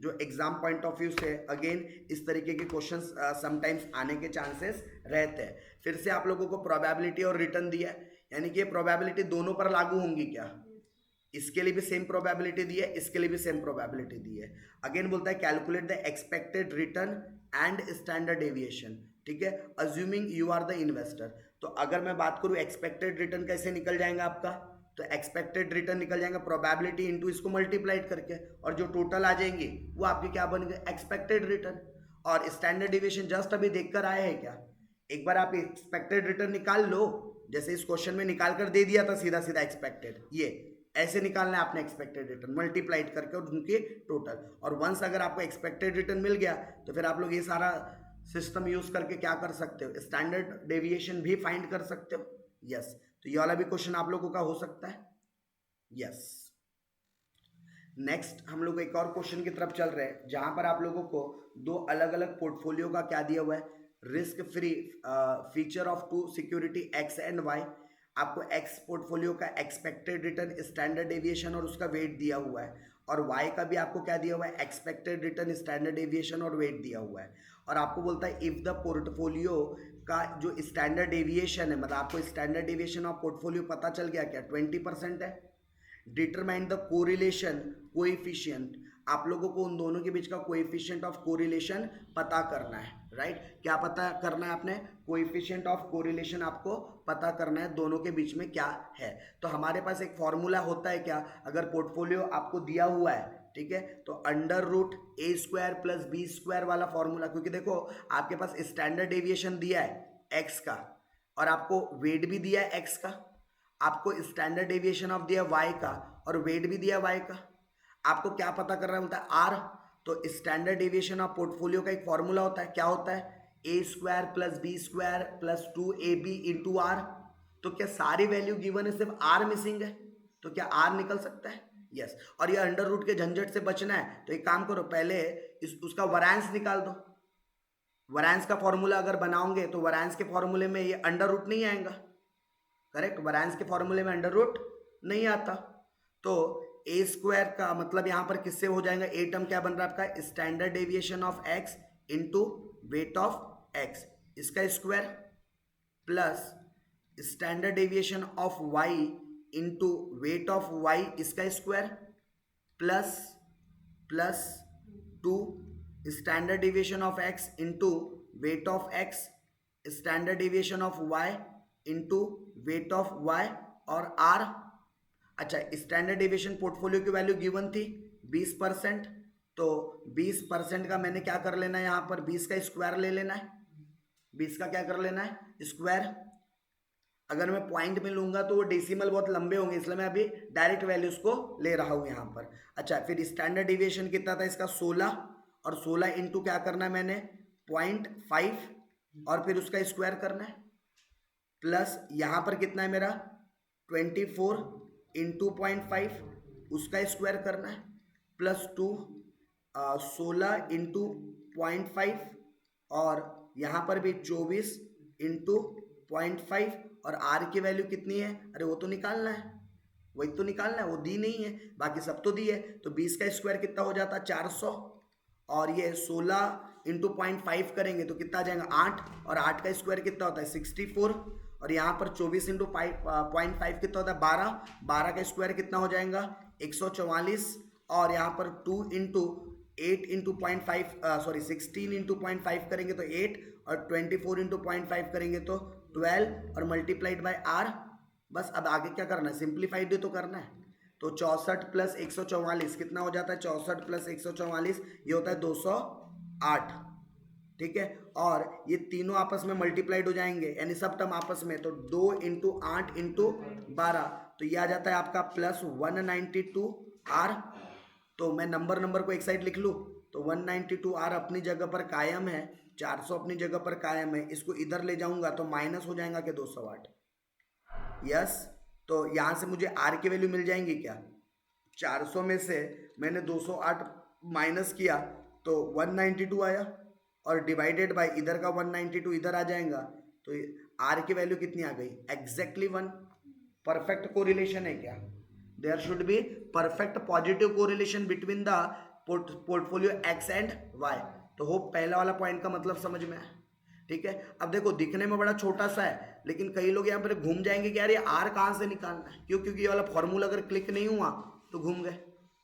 जो एग्जाम पॉइंट ऑफ व्यू से अगेन इस तरीके के क्वेश्चंस समटाइम्स आने के चांसेस रहते हैं। फिर से आप लोगों को प्रोबेबिलिटी और रिटर्न दिया है, यानी कि ये प्रोबेबिलिटी दोनों पर लागू होंगी क्या, इसके लिए भी सेम प्रोबेबिलिटी दी है, इसके लिए भी सेम प्रोबेबिलिटी दी है। अगेन बोलता है calculate the expected return and standard deviation, ठीक है, assuming you are the investor. तो अगर मैं बात करूं एक्सपेक्टेड रिटर्न कैसे निकल जाएगा आपका, तो एक्सपेक्टेड रिटर्न निकल जाएगा प्रोबेबिलिटी इनटू इसको मल्टीप्लाइड करके, और जो टोटल आ जाएंगे वो आपके क्या बनेंगे, एक्सपेक्टेड रिटर्न। और स्टैंडर्ड डेविएशन जस्ट अभी देखकर आए हैं क्या, एक बार आप एक्सपेक्टेड रिटर्न निकाल लो, जैसे इस क्वेश्चन में निकाल कर दे दिया था सीधा सीधा एक्सपेक्टेड, ये ऐसे निकालना है आपने एक्सपेक्टेड रिटर्न मल्टीप्लाइड करके और उनके टोटल। और वंस अगर आपको एक्सपेक्टेड रिटर्न मिल गया तो फिर आप लोग ये सारा सिस्टम यूज करके क्या कर सकते हो, स्टैंडर्ड डेविएशन भी फाइंड कर सकते हो। यस, तो ये वाला भी क्वेश्चन आप लोगों का हो सकता है। यस, नेक्स्ट हम लोग एक और क्वेश्चन की तरफ चल रहे हैं, जहां पर आप लोगों को दो अलग अलग पोर्टफोलियो का क्या दिया हुआ है, risk free feature of two security X and Y. आपको एक्स पोर्टफोलियो का एक्सपेक्टेड रिटर्न, स्टैंडर्ड डेविएशन और उसका वेट दिया हुआ है, और वाई का भी आपको क्या दिया हुआ है, एक्सपेक्टेड रिटर्न, स्टैंडर्ड डेविएशन और वेट दिया हुआ है। और आपको बोलता है इफ द पोर्टफोलियो का जो स्टैंडर्ड डेविएशन है, मतलब आपको स्टैंडर्ड डेविएशन ऑफ पोर्टफोलियो पता चल गया क्या, 20% है। डिटरमाइन द कोरिलेशन कोएफिशिएंट, आप लोगों को उन दोनों के बीच का कोएफिशिएंट ऑफ कोरिलेशन पता करना है, राइट। क्या पता करना है आपने, कोएफिशिएंट ऑफ कोरिलेशन आपको पता करना है दोनों के बीच में क्या है। तो हमारे पास एक फॉर्मूला होता है क्या, अगर पोर्टफोलियो आपको दिया हुआ है, ठीक है, तो अंडर रूट ए स्क्वायर प्लस बी स्क्वायर वाला फॉर्मूला, क्योंकि देखो आपके पास स्टैंडर्ड डेविएशन दिया है एक्स का और आपको वेट भी दिया है एक्स का, आपको स्टैंडर्ड डेविएशन ऑफ दिया वाई का और वेट भी दिया वाई का, आपको क्या पता करना है, बोलता है आर। तो स्टैंडर्ड डेविएशन ऑफ पोर्टफोलियो का एक फॉर्मूला होता है, क्या होता है, A square plus B square plus 2ab into R. तो क्या सारी वैल्यू गिवन है, सिर्फ आर मिसिंग है, तो क्या आर निकल सकता है, यस। और ये अंडर रूट के झंझट से बचना है तो एक काम करो, पहले उसका वरांस निकाल दो। वरांस का फॉर्मूला अगर बनाओगे तो वरांस के फॉर्मूले में ये अंडर रूट नहीं आएगा, करेक्ट, वरांस के फॉर्मूले में अंडर रूट नहीं आता। तो ए स्क्वायर का मतलब यहां पर किससे हो जाएगा, ए टर्म क्या बन रहा है आपका, standard deviation of X into weight of X इसका square plus standard deviation of Y into weight of Y इसका square plus plus 2 standard deviation of X into weight of X standard deviation of Y into weight of Y और R. अच्छा, standard deviation portfolio की value given थी 20%, तो 20% का मैंने क्या कर लेना है, यहाँ पर 20 का स्क्वायर ले लेना है, 20 का क्या कर लेना है, स्क्वायर। अगर मैं पॉइंट में लूंगा तो वो डेसिमल बहुत लंबे होंगे, इसलिए मैं अभी डायरेक्ट वैल्यूज को ले रहा हूँ यहाँ पर। अच्छा, फिर स्टैंडर्ड डेविएशन कितना था इसका 16, और 16 इंटू क्या करना है मैंने 0.5 और फिर उसका स्क्वायर करना है, प्लस यहाँ पर कितना है मेरा 24 इंटू 0.5 उसका स्क्वायर करना है, प्लस 2 16 इंटू 0.5 और यहाँ पर भी 24 इंटू 0.5 और आर की वैल्यू कितनी है, अरे वो तो निकालना है, वही तो निकालना है, वो दी नहीं है, बाकी सब तो दी है। तो 20 का स्क्वायर कितना हो जाता है 400, और ये 16 इंटू 0.5 करेंगे तो कितना आ जाएगा 8, और 8 का स्क्वायर कितना होता है 64, और यहाँ पर 24 इंटू 0.5 कितना होता है 12, 12 का स्क्वायर कितना हो जाएगा 144, और यहाँ पर 2 इंटू 8 इंटू 0.5 16 इंटू 0.5 करेंगे तो 8, और 24 इंटू 0.5 करेंगे तो 12 और मल्टीप्लाइड बाय आर। बस अब आगे क्या करना है, सिंप्लीफाइड तो करना है। तो 64 प्लस 144 कितना हो जाता है, 64 प्लस 144 ये होता है 208, ठीक है। और ये तीनों आपस में मल्टीप्लाइड हो जाएंगे, यानी सब टर्म आपस में, तो 2 इंटू 8 इंटू 12, तो ये आ जाता है आपका प्लस 192 आर। तो मैं नंबर को एक साइड लिख लूँ, तो 192 आर अपनी जगह पर कायम है, 400 अपनी जगह पर कायम है, इसको इधर ले जाऊंगा तो माइनस हो जाएगा कि 208, यस। तो यहाँ से मुझे आर की वैल्यू मिल जाएंगी क्या, 400 में से मैंने 208 माइनस किया तो 192 आया, और डिवाइडेड बाय इधर का 192 इधर आ जाएगा, तो आर की वैल्यू कितनी आ गई, एग्जैक्टली 1। परफेक्ट कोरिलेशन है क्या, there should be perfect positive correlation between the portfolio X and Y. तो होप पहला वाला पॉइंट का मतलब समझ में आया, ठीक है। अब देखो दिखने में बड़ा छोटा सा है, लेकिन कई लोग यहाँ पर घूम जाएंगे कि यार ये आर कहाँ से निकालना है, क्यों? क्योंकि ये वाला फॉर्मूला अगर क्लिक नहीं हुआ तो घूम गए।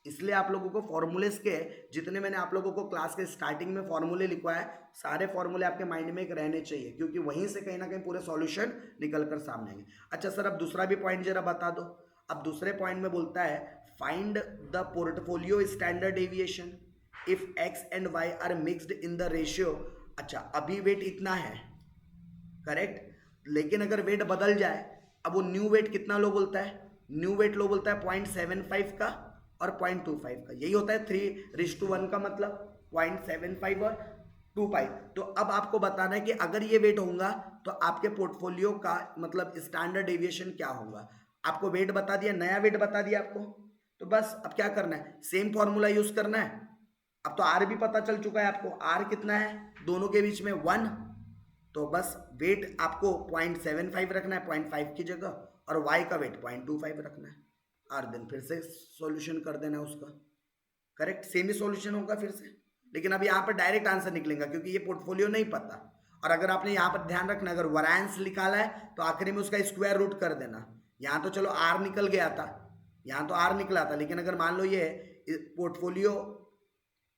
इसलिए आप लोगों को फॉर्मूलेस के जितने मैंने आप लोगों को क्लास के स्टार्टिंग में फॉर्मूले लिखवाए, सारे फॉर्मूले आपके माइंड में एक रहने चाहिए, क्योंकि वहीं से कहीं ना कहीं पूरे सॉल्यूशन निकल कर सामने आएंगे। अच्छा सर, अब दूसरा भी पॉइंट जरा बता दो। अब दूसरे पॉइंट में बोलता है find the portfolio standard deviation if X and Y are mixed in the ratio. अच्छा, अभी वेट इतना है, करेक्ट, लेकिन अगर वेट बदल जाए, अब वो न्यू वेट कितना लो बोलता है? न्यू वेट लो बोलता है 0.75 का और 0.25 का, यही होता है 3:1 का, मतलब 0.75 और 2.5। तो अब आपको बताना है कि अगर ये वेट होगा तो आपके पोर्टफोलियो का मतलब स्टैंडर्ड डेविएशन क्या होगा। आपको वेट बता दिया, नया वेट बता दिया आपको, तो बस अब क्या करना है, सेम फॉर्मूला यूज करना है। अब तो आर भी पता चल चुका है आपको, आर कितना है दोनों के बीच में 1, तो बस वेट आपको 0.75 रखना है 0.5 की जगह, और y का वेट 0.25 रखना है, और देन फिर से सॉल्यूशन कर देना है उसका, करेक्ट, सेम ही सॉल्यूशन होगा फिर से। लेकिन अब यहाँ पर डायरेक्ट आंसर निकलेगा क्योंकि ये पोर्टफोलियो नहीं पता। और अगर आपने यहाँ पर ध्यान रखना, अगर वैरिएंस निकाला है तो आखिरी में उसका स्क्वायर रूट कर देना। यहाँ तो चलो आर निकल गया था, यहाँ तो आर निकला था, लेकिन अगर मान लो ये पोर्टफोलियो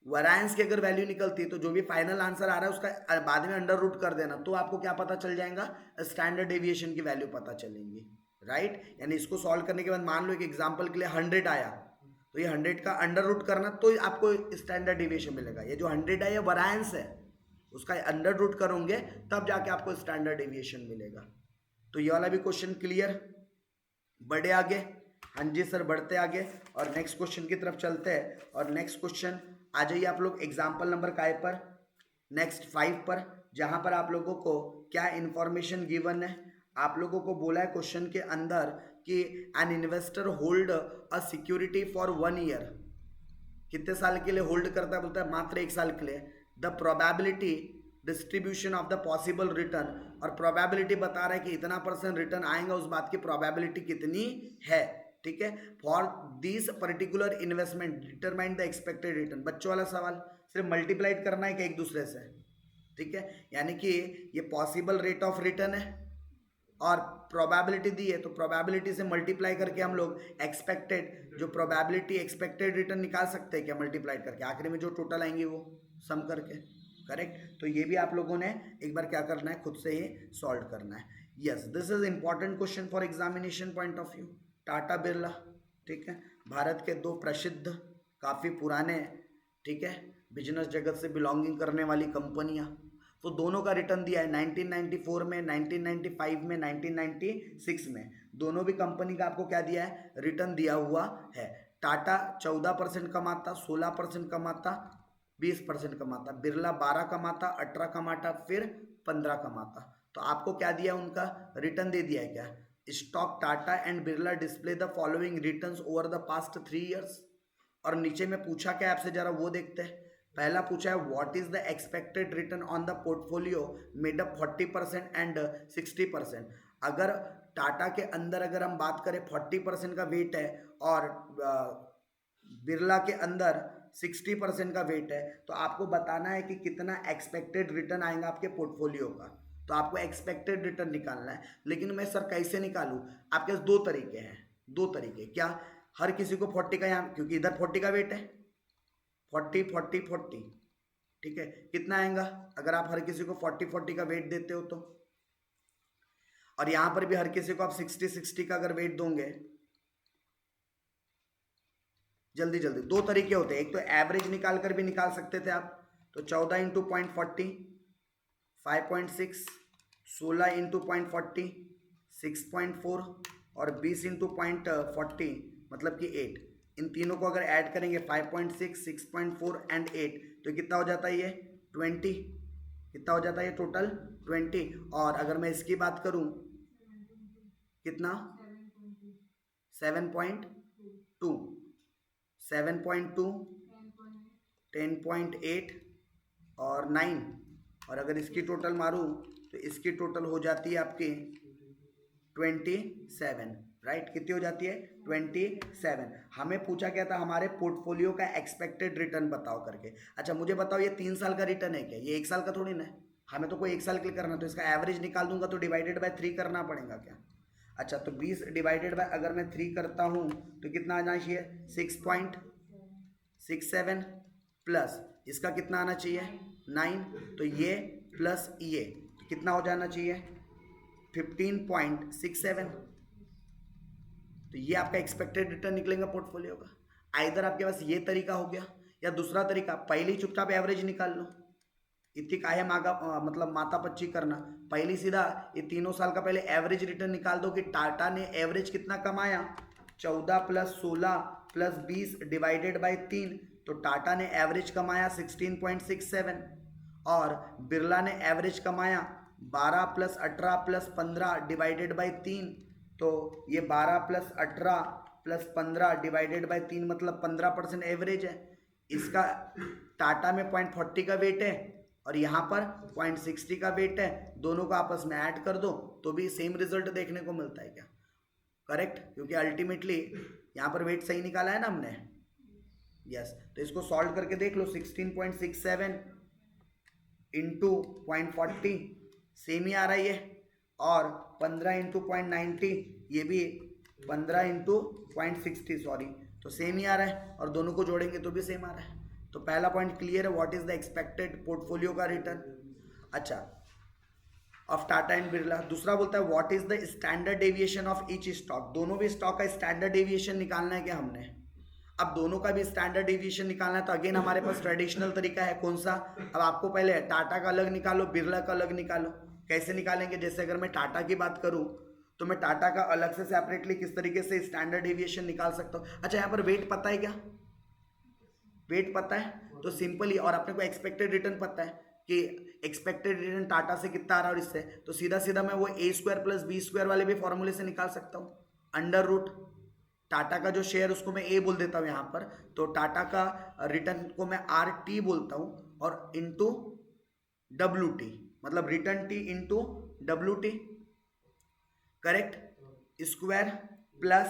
वैरिएंस की अगर वैल्यू निकलती है तो जो भी फाइनल आंसर आ रहा है उसका बाद में अंडर रूट कर देना, तो आपको क्या पता चल जाएगा, स्टैंडर्ड डेविएशन की वैल्यू पता चलेंगी, राइट। यानी इसको सॉल्व करने के बाद मान लो एक एग्जांपल के लिए 100 आया, तो ये 100 का अंडर रूट करना तो आपको स्टैंडर्ड डेविएशन मिलेगा। ये जो 100 है ये वैरिएंस है, उसका अंडर रूट करोगे तब जाके आपको स्टैंडर्ड डेविएशन मिलेगा। तो ये वाला भी क्वेश्चन क्लियर। बढ़े आगे, हाँ जी सर बढ़ते आगे और नेक्स्ट क्वेश्चन की तरफ चलते हैं। और नेक्स्ट क्वेश्चन आ जाइए आप लोग एग्जाम्पल नंबर काय पर, नेक्स्ट 5 पर, जहां पर आप लोगों को क्या इंफॉर्मेशन गिवन है। आप लोगों को बोला है क्वेश्चन के अंदर कि an investor hold a security for 1 year, कितने साल के लिए होल्ड करता है, बोलता है मात्र 1 साल के लिए। The probability distribution of the possible return, और प्रोबेबिलिटी बता रहा है कि इतना % रिटर्न आएगा, उस बात की प्रोबेबिलिटी कितनी है, ठीक है। For this particular investment determine the expected return. बच्चों वाला सवाल, सिर्फ मल्टीप्लाइड करना है कि एक दूसरे से, ठीक है। यानी कि ये पॉसिबल रेट ऑफ रिटर्न है और प्रोबेबिलिटी दी है, तो प्रोबेबिलिटी से मल्टीप्लाई करके हम लोग एक्सपेक्टेड जो प्रोबेबिलिटी एक्सपेक्टेड रिटर्न निकाल सकते हैं क्या, मल्टीप्लाई करके आखिरी में जो टोटल आएंगे वो सम करके, करेक्ट। तो ये भी आप लोगों ने एक बार क्या करना है, खुद से ही सॉल्व करना है। Yes, this is important question for examination point of view. Tata Birla, ठीक है, भारत के 2 प्रसिद्ध काफ़ी पुराने, ठीक है, बिजनेस जगत से बिलोंगिंग करने वाली कंपनियां, तो दोनों का रिटर्न दिया है 1994 में, 1995 में, 1996 में, दोनों भी कंपनी का आपको क्या दिया है, रिटर्न दिया हुआ है। टाटा 14% कमाता, 16% कमाता, 20% कमाता, बिरला 12 कमाता, 18 कमाता, फिर 15 कमाता। तो आपको क्या दिया, उनका रिटर्न दे दिया है क्या, stock Tata and Birla display the following returns over the past 3 years. और नीचे में पूछा क्या आपसे, जरा वो देखते हैं। पहला पूछा है what is the expected return on the portfolio made up 40% and 60%। अगर टाटा के अंदर अगर हम बात करें 40% का वेट है और बिरला के अंदर 60% का वेट है, तो आपको बताना है कि कितना एक्सपेक्टेड रिटर्न आएगा आपके पोर्टफोलियो का। तो आपको एक्सपेक्टेड रिटर्न निकालना है, लेकिन मैं सर कैसे निकालूं, आपके पास 2 तरीके हैं, 2 तरीके। क्या, हर किसी को 40 का, यहाँ क्योंकि इधर 40 का वेट है, 40 40 40, ठीक है, कितना आएगा अगर आप हर किसी को 40 40 का वेट देते हो तो, और यहां पर भी हर किसी को आप 60 60 का अगर वेट दोगे, जल्दी जल्दी 2 तरीके होते हैं। एक तो एवरेज निकाल कर भी निकाल सकते थे आप, तो 14 इंटू 0.40 5.6, 16 इंटू 0.40 6.4 और 20 इंटू 0.40 मतलब कि 8। इन तीनों को अगर ऐड करेंगे 5.6, 6.4 एंड 8 तो कितना हो जाता है ये 20, कितना हो जाता है ये टोटल 20। और अगर मैं इसकी बात करूं कितना 7.2, 7.2, 10.8 और 9, और अगर इसकी टोटल मारूं तो इसकी टोटल हो जाती है आपकी 27, राइट। कितनी हो जाती है 27। हमें पूछा क्या था, हमारे पोर्टफोलियो का एक्सपेक्टेड रिटर्न बताओ करके। अच्छा मुझे बताओ ये 3 साल का रिटर्न है क्या, ये 1 साल का थोड़ी ना है, हमें तो कोई 1 साल के लिए करना, तो इसका एवरेज निकाल दूंगा तो डिवाइडेड बाय 3 करना पड़ेगा क्या? अच्छा, तो 20 डिवाइडेड बाय अगर मैं 3 करता हूँ तो कितना आना चाहिए? 6.67 प्लस इसका कितना आना चाहिए? 9, तो ये प्लस ये कितना हो जाना चाहिए? 15.67। तो ये आपका एक्सपेक्टेड रिटर्न निकलेगा पोर्टफोलियो का। आइदर आपके पास ये तरीका हो गया या दूसरा तरीका, पहले ही चुपचाप एवरेज निकाल लो। इतनी काहे मतलब माता पच्ची करना, पहले सीधा ये 3 साल का पहले एवरेज रिटर्न निकाल दो कि टाटा ने एवरेज कितना कमाया, 14 प्लस 16 प्लस 20 डिवाइडेड बाय 3, तो टाटा ने एवरेज कमाया 16.67 और बिरला ने एवरेज कमाया 12 प्लस 18 प्लस 15 डिवाइडेड बाय 3, तो ये 12 प्लस 18 प्लस 15 डिवाइडेड बाय 3 मतलब 15% एवरेज है। इसका टाटा में 0.40 का वेट है और यहाँ पर 0.60 का वेट है, दोनों को आपस में ऐड कर दो तो भी सेम रिजल्ट देखने को मिलता है क्या? करेक्ट, क्योंकि अल्टीमेटली यहाँ पर वेट सही निकाला है ना हमने। यस, तो इसको सॉल्व करके देख लो, 16.67 इंटू 0.40 सेम ही आ रहा है ये, और 15 इंटू 0.90 ये भी 15 इंटू 0.60 सॉरी, तो सेम ही आ रहा है, और दोनों को जोड़ेंगे तो भी सेम आ रहा है। तो पहला पॉइंट क्लियर है, what is the expected portfolio का रिटर्न। अच्छा, ऑफ टाटा एंड बिरला। दूसरा बोलता है what is the standard deviation of each stock. दोनों भी स्टॉक का स्टैंडर्ड डेविएशन निकालना है क्या हमने? अब दोनों का भी स्टैंडर्ड डेविएशन निकालना है तो अगेन हमारे पास ट्रेडिशनल तरीका है, कौन सा? अब आपको पहले टाटा का अलग निकालो, बिरला का अलग निकालो। कैसे निकालेंगे? जैसे अगर मैं टाटा की बात करूं तो मैं टाटा का अलग से सेपरेटली किस तरीके से स्टैंडर्ड डेविएशन निकाल सकता हूँ। अच्छा, यहाँ पर वेट पता है क्या? वेट पता है तो सिंपली, और अपने को एक्सपेक्टेड रिटर्न पता है कि एक्सपेक्टेड रिटर्न टाटा से कितना आ रहा है, और इससे तो सीधा सीधा मैं वो ए स्क्वायर प्लस बी स्क्वायर वाले भी फॉर्मूले से निकाल सकता हूँ। अंडर रूट टाटा का जो शेयर उसको मैं ए बोल देता हूँ यहाँ पर, तो टाटा का रिटर्न को मैं आर टी बोलता हूँ, और इंटू डब्ल्यू टी, मतलब return T into W T, correct, square plus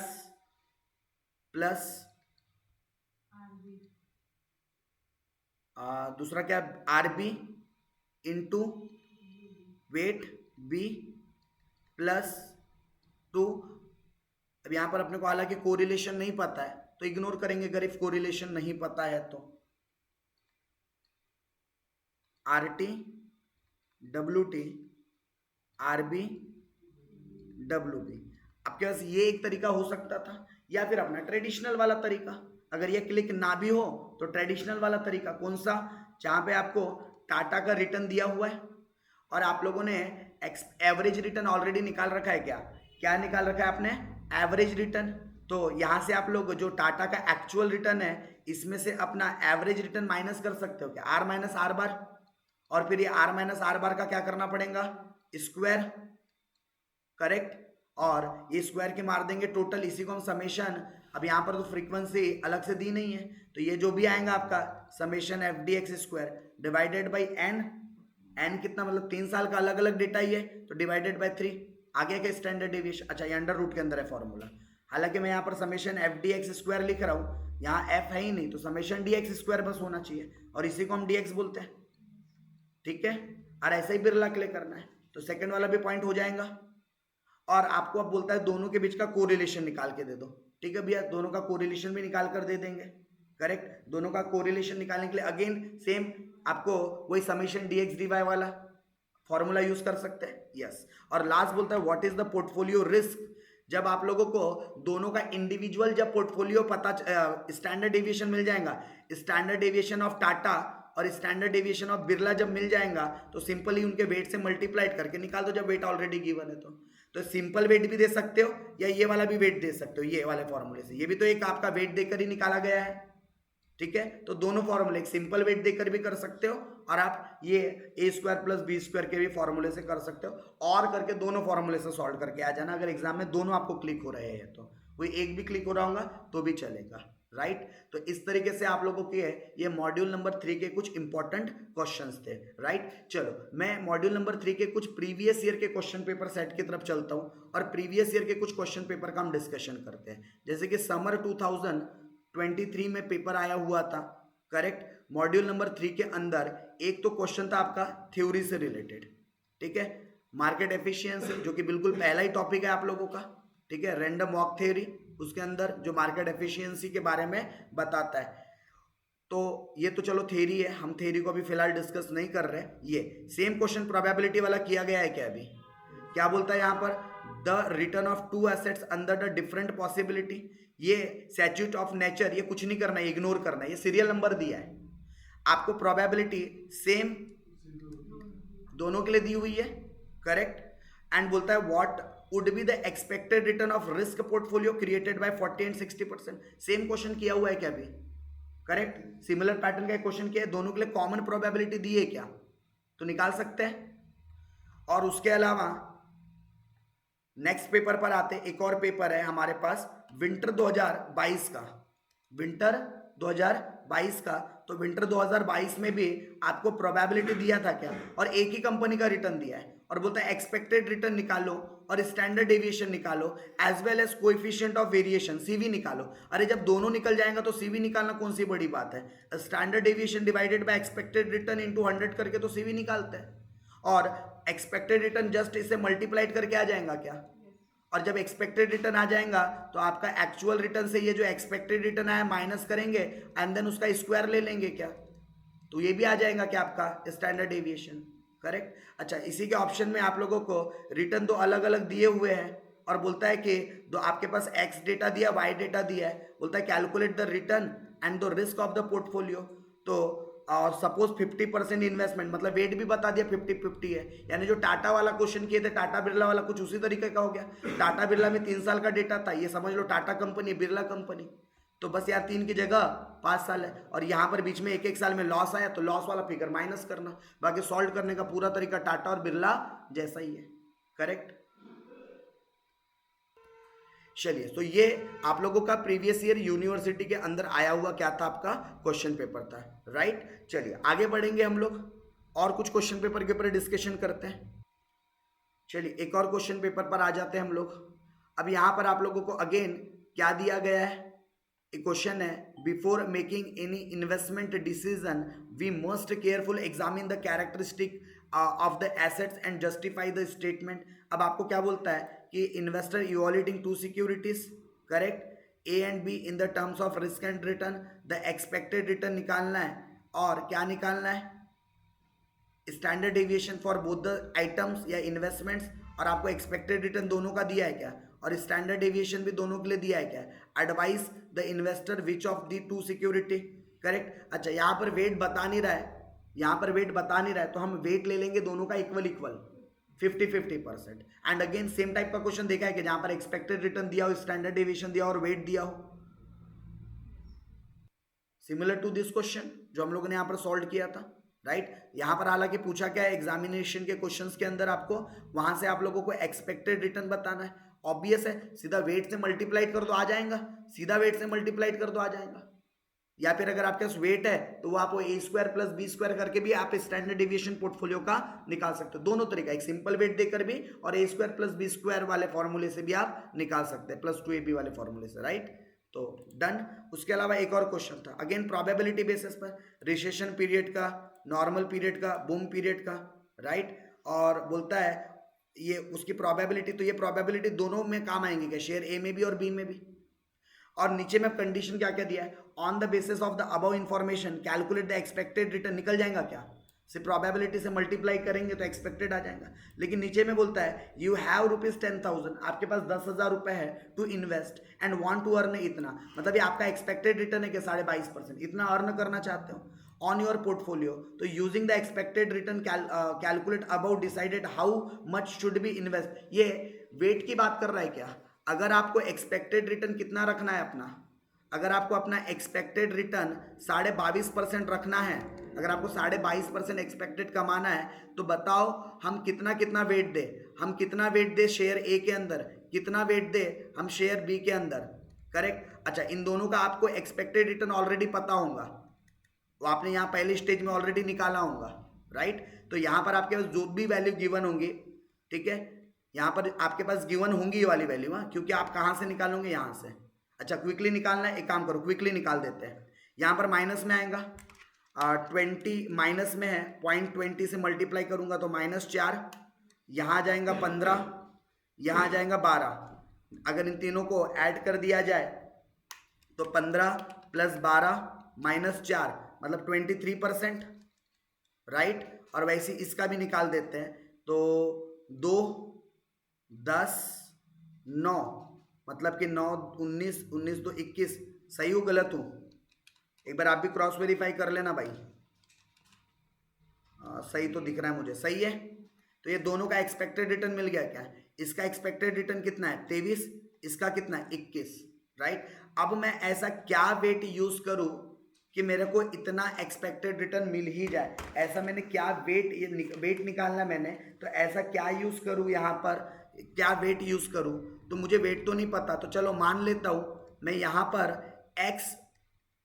plus दूसरा क्या, R B into weight B plus 2। अब यहाँ पर अपने को हालांकि कोरिलेशन नहीं पता है तो इग्नोर करेंगे अगर इफ कोरिलेशन नहीं पता है तो। R T W T R B W B, आपके पास ये एक तरीका हो सकता था, या फिर अपना ट्रेडिशनल वाला तरीका। अगर ये क्लिक ना भी हो तो ट्रेडिशनल वाला तरीका कौन सा, जहां पे आपको टाटा का रिटर्न दिया हुआ है और आप लोगों ने एवरेज रिटर्न ऑलरेडी निकाल रखा है। क्या क्या निकाल रखा है आपने? Average return. तो यहां से आप लोग जो टाटा का एक्चुअल रिटर्न है इसमें से अपना एवरेज रिटर्न माइनस कर सकते हो क्या, आर माइनस आर बार, और फिर ये आर माइनस आर बार का क्या करना पड़ेगा, स्क्वायर, करेक्ट, और ये स्क्वायर के मार देंगे टोटल, इसी को हम समेशन, अब यहाँ पर तो फ्रीक्वेंसी अलग से दी नहीं है तो ये जो भी आएगा आपका summation F D X square divided by N, N कितना मतलब 3 साल का अलग अलग डेटा ही है तो डिवाइडेड बाई 3, आगे का स्टैंडर्ड डेविएशन। अच्छा, ये अंडर रूट के अंदर है फॉर्मूला, हालांकि मैं यहाँ पर summation F D X square लिख रहा हूँ, यहाँ एफ है ही नहीं तो समेशन डी एक्स स्क्वायर बस होना चाहिए, और इसी को हम डी एक्स बोलते हैं, ठीक है। और ऐसा ही बिरला के लिए करना है तो सेकंड वाला भी पॉइंट हो जाएगा। और आपको अब बोलता है दोनों के बीच का कोरिलेशन निकाल के दे दो, ठीक है भैया, दोनों का कोरिलेशन भी निकाल कर दे देंगे, करेक्ट। दोनों का कोरिलेशन निकालने के लिए अगेन सेम आपको वही summation D X D Y वाला फॉर्मूला यूज कर सकते हैं, यस। और लास्ट बोलता है what is the portfolio risk. जब आप लोगों को दोनों का इंडिविजुअल जब पोर्टफोलियो पता स्टैंडर्ड डेविएशन मिल जाएगा, स्टैंडर्ड डेविएशन ऑफ टाटा और स्टैंडर्ड डेविएशन ऑफ बिरला जब मिल जाएगा तो सिंपली उनके वेट से मल्टीप्लाइड करके निकाल दो, जब वेट ऑलरेडी गिवन है तो सिंपल वेट भी दे सकते हो या ये वाला भी वेट दे सकते हो, ये वाले फॉर्मूले से, ये भी तो एक आपका वेट देकर ही निकाला गया है, ठीक है। तो दोनों फॉर्मूले, एक सिंपल वेट देकर भी कर सकते हो और आप ये ए स्क्वायर प्लस बी स्क्वायर के भी फॉर्मूले से कर सकते हो, और करके दोनों फॉर्मूले से सॉल्व करके आ जाना। अगर एग्जाम में दोनों आपको क्लिक हो रहे हैं तो कोई एक भी क्लिक हो रहा होगा तो भी चलेगा, राइट। तो इस तरीके से आप लोगों के ये मॉड्यूल नंबर 3 के कुछ इंपॉर्टेंट क्वेश्चंस थे, राइट। चलो मैं मॉड्यूल नंबर 3 के कुछ प्रीवियस ईयर के क्वेश्चन पेपर सेट की तरफ चलता हूं और प्रीवियस ईयर के कुछ क्वेश्चन पेपर का हम डिस्कशन करते हैं। जैसे कि समर 2023 में पेपर आया हुआ था, करेक्ट, मॉड्यूल नंबर 3 के अंदर एक तो क्वेश्चन था आपका थ्योरी से रिलेटेड, ठीक है, मार्केट एफिशिएंसी जो कि बिल्कुल पहला ही टॉपिक है आप लोगों का, ठीक है, रैंडम वॉक थ्योरी उसके अंदर जो मार्केट एफिशिएंसी के बारे में बताता है। तो ये तो चलो थ्योरी है, हम थ्योरी को अभी फिलहाल डिस्कस नहीं कर रहे। ये सेम क्वेश्चन प्रोबेबिलिटी वाला किया गया है क्या अभी? क्या बोलता है यहाँ पर? The return of two assets under the different possibility. ये स्टैट्यूट ऑफ नेचर, ये कुछ नहीं करना है, इग्नोर करना है, ये सीरियल नंबर दिया है आपको, प्रोबेबिलिटी सेम दोनों के लिए दी हुई है, करेक्ट। एंड बोलता है what would be the expected return of risk portfolio created by 40 and 60%। Same question किया हुआ है क्या अभी? करेक्ट, सिमिलर पैटर्न का क्वेश्चन किया है, दोनों के लिए कॉमन प्रोबेबिलिटी दी है क्या, तो निकाल सकते हैं। और उसके अलावा नेक्स्ट पेपर पर आते, एक और पेपर है हमारे पास विंटर 2022 का, विंटर 2022 का। तो विंटर 2022 में भी आपको प्रोबेबिलिटी दिया था क्या, और एक ही कंपनी का रिटर्न दिया है, और बोलता है एक्सपेक्टेड रिटर्न निकालो और स्टैंडर्ड डेविएशन निकालो as well as coefficient of variation CV निकालो। अरे जब दोनों निकल जाएगा तो सीवी निकालना कौन सी बड़ी बात है, standard deviation divided by expected return into 100 करके तो सीवी निकालते हैं, और एक्सपेक्टेड रिटर्न जस्ट इसे मल्टीप्लाइड करके आ जाएगा क्या, और जब एक्सपेक्टेड रिटर्न आ जाएगा तो आपका एक्चुअल रिटर्न से ये जो एक्सपेक्टेड रिटर्न आया माइनस करेंगे एंड देन उसका स्क्वायर ले लेंगे क्या, तो ये भी आ जाएगा क्या आपका स्टैंडर्ड डेविएशन, करेक्ट। अच्छा, इसी के ऑप्शन में आप लोगों को रिटर्न दो अलग अलग दिए हुए हैं, और बोलता है कि दो आपके पास एक्स डेटा दिया, वाई डेटा दिया है, बोलता है calculate the return and the risk of the portfolio. तो और सपोज 50% इन्वेस्टमेंट, मतलब वेट भी बता दिया 50-50 है, यानी जो टाटा वाला क्वेश्चन किए थे, टाटा बिरला वाला कुछ उसी तरीके का हो गया। टाटा बिरला में 3 साल का डेटा था, ये समझ लो टाटा कंपनी बिरला कंपनी, तो बस यार 3 की जगह 5 साल है, और यहाँ पर बीच में एक साल में लॉस आया तो लॉस वाला फिगर माइनस करना, बाकी सॉल्व करने का पूरा तरीका टाटा और बिरला जैसा ही है, करेक्ट। चलिए, तो ये आप लोगों का प्रीवियस ईयर यूनिवर्सिटी के अंदर आया हुआ क्या था, आपका क्वेश्चन पेपर था, राइट। चलिए आगे बढ़ेंगे हम लोग और कुछ क्वेश्चन पेपर के ऊपर डिस्कशन करते हैं। चलिए एक और क्वेश्चन पेपर पर आ जाते हैं हम लोग। अब यहाँ पर आप लोगों को अगेन क्या दिया गया है, एक क्वेश्चन है, before making any investment decision we must careful examine the characteristic of the assets and justify the statement. अब आपको क्या बोलता है कि investor evaluating two securities, correct, A and B in the terms of risk and return, the expected return निकालना है, और क्या निकालना है, standard deviation for both the items या इन्वेस्टमेंट्स, और आपको एक्सपेक्टेड रिटर्न दोनों का दिया है क्या, और स्टैंडर्ड डेविएशन भी दोनों के लिए दिया है क्या, advice the investor which of the two security, correct. अच्छा, यहाँ पर वेट बता नहीं रहा है, यहाँ पर वेट बता नहीं रहा है, तो हम वेट ले लेंगे दोनों का equal equal 50-50%। And again same type का क्वेश्चन देखा है कि जहां पर एक्सपेक्टेड रिटर्न दिया हो, स्टैंडर्ड डेविएशन दिया हो और वेट दिया हो, सिमिलर टू दिस क्वेश्चन जो हम लोगों ने यहां पर सॉल्व किया था, राइट। यहां पर हालांकि पूछा क्या है एग्जामिनेशन के क्वेश्चंस के अंदर, आपको वहां से आप लोगों को एक्सपेक्टेड रिटर्न बताना है। ऑब्वियस है, सीधा वेट से मल्टीप्लाइड कर दो आ जाएगा, सीधा वेट से मल्टीप्लाइड कर दो आ जाएगा, या फिर अगर आपके पास वेट है तो वो आप ए स्क्वायर प्लस बी स्क्वायर करके भी आप स्टैंडर्ड डेविएशन पोर्टफोलियो का निकाल सकते हो। दोनों तरीका, एक सिंपल वेट देकर भी और ए स्क्वायर प्लस बी स्क्वायर वाले फॉर्मूले से भी आप निकाल सकते हैं, प्लस 2ab वाले फॉर्मूले से, राइट। तो डन। उसके अलावा एक और क्वेश्चन था, अगेन प्रोबेबिलिटी बेसिस पर, रिसेशन पीरियड का, नॉर्मल पीरियड का, बूम पीरियड का, राइट। और बोलता है ये उसकी प्रोबेबिलिटी, तो ये प्रोबेबिलिटी दोनों में काम आएंगे क्या, शेयर ए में भी और बी में भी। और नीचे में कंडीशन क्या क्या दिया है, on the basis of the above information calculate the expected return, निकल जाएगा क्या, सिर्फ प्रोबेबिलिटी से मल्टीप्लाई करेंगे तो एक्सपेक्टेड आ जाएगा। लेकिन नीचे में बोलता है यू हैव ₹10,000, आपके पास 10,000 रुपए है to invest and want to earn इतना, मतलब ये आपका एक्सपेक्टेड रिटर्न है कि 22%, इतना अर्न करना चाहते हो ऑन योर पोर्टफोलियो। तो using the expected return calculate about decided how much should be invest. ये वेट की बात कर रहा है क्या, अगर आपको एक्सपेक्टेड रिटर्न कितना रखना है अपना, अगर आपको अपना एक्सपेक्टेड रिटर्न 22.5% रखना है, अगर आपको 22.5% एक्सपेक्टेड कमाना है, तो बताओ हम कितना कितना वेट दे, हम कितना वेट दे शेयर ए के अंदर, कितना वेट दे हम शेयर बी के अंदर, करेक्ट। अच्छा, इन दोनों का आपको एक्सपेक्टेड रिटर्न ऑलरेडी पता होगा, वो आपने यहाँ पहले स्टेज में ऑलरेडी निकाला होगा, राइट। तो यहाँ पर आपके पास जो भी वैल्यू गिवन होंगी, ठीक है, यहाँ पर आपके पास गिवन होंगी ये वाली वैल्यू, हाँ, क्योंकि आप कहाँ से निकालोगे, यहाँ से। अच्छा, क्विकली निकालना है, एक काम करो क्विकली निकाल देते हैं, यहाँ पर माइनस में आएगा, 20 माइनस में है, 0.20 से मल्टीप्लाई करूंगा तो -4, यहाँ आ जाएगा 15, यहाँ आ जाएगा 12। अगर इन तीनों को ऐड कर दिया जाए तो 15 + 12 -4 मतलब 23%, राइट। और वैसे इसका भी निकाल देते हैं तो 2, 10, 9 मतलब कि 9, 19, 19 तो 21। सही हो गलत हूँ? एक बार आप भी क्रॉस वेरीफाई कर लेना भाई। सही तो दिख रहा है मुझे, सही है। तो ये दोनों का एक्सपेक्टेड रिटर्न मिल गया क्या? इसका एक्सपेक्टेड रिटर्न कितना है? 23, इसका कितना है? 21, राइट। अब मैं ऐसा क्या वेट यूज करूं कि मेरे को इतना एक्सपेक्टेड रिटर्न मिल ही जाए? ऐसा मैंने क्या वेट निकालना मैंने, तो ऐसा क्या यूज करूं यहाँ पर, क्या वेट यूज करूं? तो मुझे वेट तो नहीं पता, तो चलो मान लेता हूं मैं यहाँ पर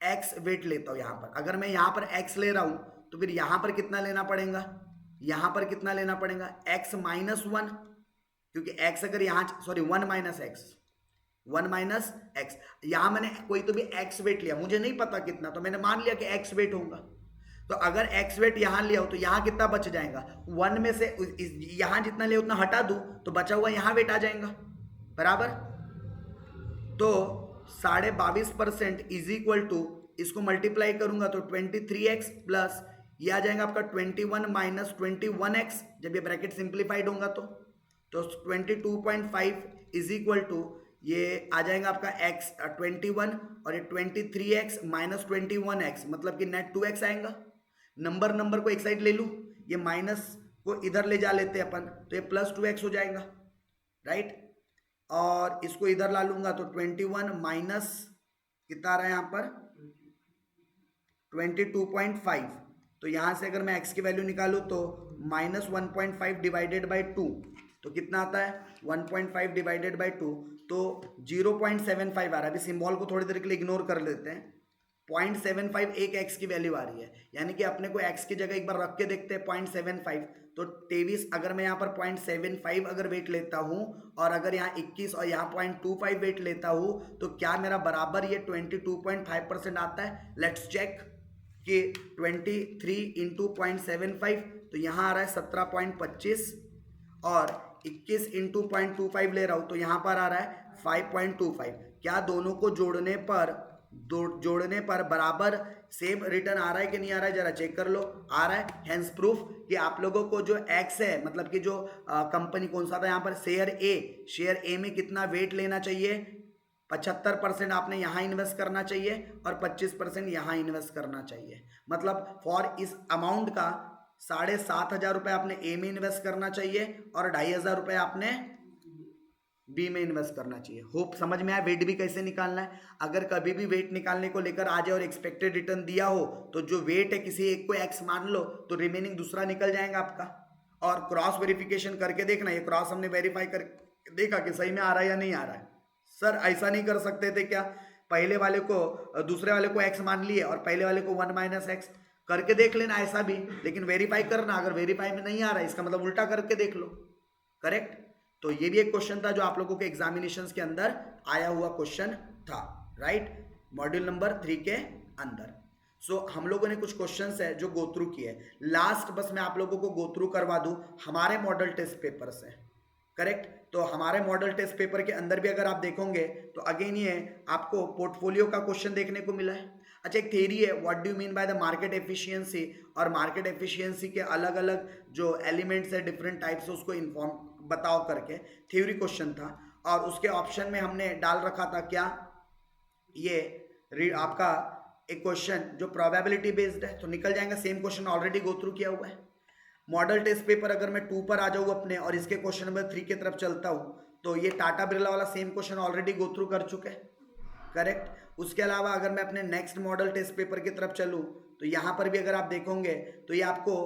एक्स वेट लेता हूं। यहाँ पर अगर मैं यहाँ पर एक्स ले रहा हूं तो फिर यहाँ पर कितना लेना पड़ेगा? यहाँ पर कितना लेना पड़ेगा? x - 1, क्योंकि x अगर यहाँ, सॉरी 1 - x, यहाँ मैंने कोई तो भी x वेट लिया, मुझे नहीं पता कितना, तो मैंने मान लिया कि x वेट होगा। तो अगर x वेट यहाँ लिया हो तो यहाँ कितना बच जाएगा? 1 में से यहाँ जितना लिया उतना हटा दूं तो बचा हुआ यहाँ वेट आ जाएगा, बराबर। तो 22.5% इज इक्वल टू, इसको मल्टीप्लाई करूंगा तो 23x प्लस ये आ जाएगा आपका 21 - 21x, जब ये ब्रैकेट सिंप्लीफाइड होगा तो 22.5 इज इक्वल टू ये आ जाएगा आपका x 21 और ये 23x - 21x मतलब कि नेट 2x आएगा। नंबर को एक साइड ले लूँ, ये माइनस को इधर ले जा लेते हैं अपन, तो ये +2x हो जाएगा, राइट। और इसको इधर ला लूंगा तो 21 माइनस कितना आ रहा है यहाँ पर 22.5, तो यहाँ से अगर मैं x की वैल्यू निकालूँ तो -1.5 डिवाइडेड बाई 2, तो कितना आता है 1.5 डिवाइडेड बाई 2, तो 0.75 आ रहा है। अभी सिंबल को थोड़ी देर के लिए इग्नोर कर लेते हैं। 0.75 एक x की वैल्यू आ रही है, यानी कि अपने को x की जगह एक बार रख के देखते हैं 0.75, तो 23 अगर मैं यहाँ पर 0.75 अगर वेट लेता हूँ और अगर यहाँ 21 और यहाँ 0.25 वेट लेता हूँ तो क्या मेरा बराबर ये 22.5% आता है? लेट्स चेक कि 23 इंटू 0.75 तो यहाँ आ रहा है 17.25 और 21 इंटू 0.25 ले रहा हूँ तो यहाँ पर आ रहा है 5.25। क्या दोनों को जोड़ने पर बराबर सेम रिटर्न आ रहा है कि नहीं आ रहा है? जरा चेक कर लो, आ रहा है। हेंस प्रूफ कि आप लोगों को जो एक्स है, मतलब कि जो कंपनी कौन सा था यहाँ पर, शेयर ए में कितना वेट लेना चाहिए? 75% आपने यहाँ इन्वेस्ट करना चाहिए और 25% यहाँ इन्वेस्ट करना चाहिए। मतलब फॉर इस अमाउंट का 7,500 रुपये आपने ए में इन्वेस्ट करना चाहिए और 2,500 रुपये आपने बी में इन्वेस्ट करना चाहिए। होप समझ में आया वेट भी कैसे निकालना है। अगर कभी भी वेट निकालने को लेकर आ जाए और एक्सपेक्टेड रिटर्न दिया हो तो जो वेट है किसी एक को एक्स मान लो तो रिमेनिंग दूसरा निकल जाएगा आपका। और क्रॉस वेरिफिकेशन करके देखना, ये क्रॉस हमने वेरीफाई कर देखा कि सही में आ रहा है या नहीं आ रहा है। सर ऐसा नहीं कर सकते थे क्या? पहले वाले को दूसरे वाले को एक्स मान लिए और पहले वाले को 1 - x करके देख लेना, ऐसा भी, लेकिन वेरीफाई करना। अगर वेरीफाई में नहीं आ रहा है इसका मतलब उल्टा करके देख लो, करेक्ट। तो ये भी एक क्वेश्चन था जो आप लोगों के एग्जामिनेशंस के अंदर आया हुआ क्वेश्चन था, राइट, मॉड्यूल नंबर 3 के अंदर। सो हम लोगों ने कुछ क्वेश्चंस है जो गो थ्रू किए। लास्ट बस मैं आप लोगों को गो थ्रू करवा दूं हमारे मॉडल टेस्ट पेपर से, करेक्ट। तो हमारे मॉडल टेस्ट पेपर के अंदर भी अगर आप देखोगे तो अगेन ये आपको पोर्टफोलियो का क्वेश्चन देखने को मिला है। अच्छा, एक थ्योरी है, what do you mean by the market efficiency, और मार्केट एफिशिएंसी के अलग अलग जो एलिमेंट्स है, डिफरेंट टाइप्स, उसको इन्फॉर्म बताओ करके थ्योरी क्वेश्चन था। और उसके ऑप्शन में हमने डाल रखा था क्या, ये आपका एक क्वेश्चन जो प्रोबेबिलिटी बेस्ड है, तो निकल जाएगा। Same question already go through किया हुआ है। मॉडल टेस्ट पेपर अगर मैं 2 पर आ जाऊँ अपने और इसके क्वेश्चन नंबर 3 की तरफ चलता हूँ तो ये टाटा बिरला वाला same question already go through कर चुके हैं, करेक्ट। उसके अलावा अगर मैं अपने नेक्स्ट मॉडल टेस्ट पेपर की तरफ चलूँ तो यहाँ पर भी अगर आप देखोगे तो ये आपको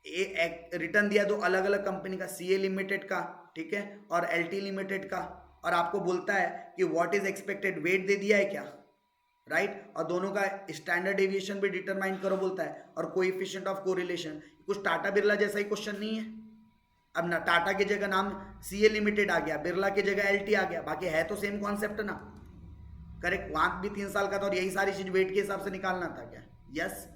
रिटर्न दिया दो अलग अलग कंपनी का, सीए लिमिटेड का, ठीक है, और एलटी लिमिटेड का, और आपको बोलता है कि व्हाट इज एक्सपेक्टेड वेट दे दिया है क्या, राइट, और दोनों का स्टैंडर्ड डेविएशन भी डिटरमाइन करो बोलता है, और कोएफिशिएंट ऑफ कोरिलेशन। कुछ टाटा बिरला जैसा ही क्वेश्चन नहीं है। अब ना टाटा की जगह नाम सीए लिमिटेड आ गया, बिरला की जगह एलटी आ गया, बाकी है तो सेम कॉन्सेप्ट ना, करेक्ट। वहां भी 3 साल का था और यही सारी चीज वेट के हिसाब से निकालना था क्या? Yes.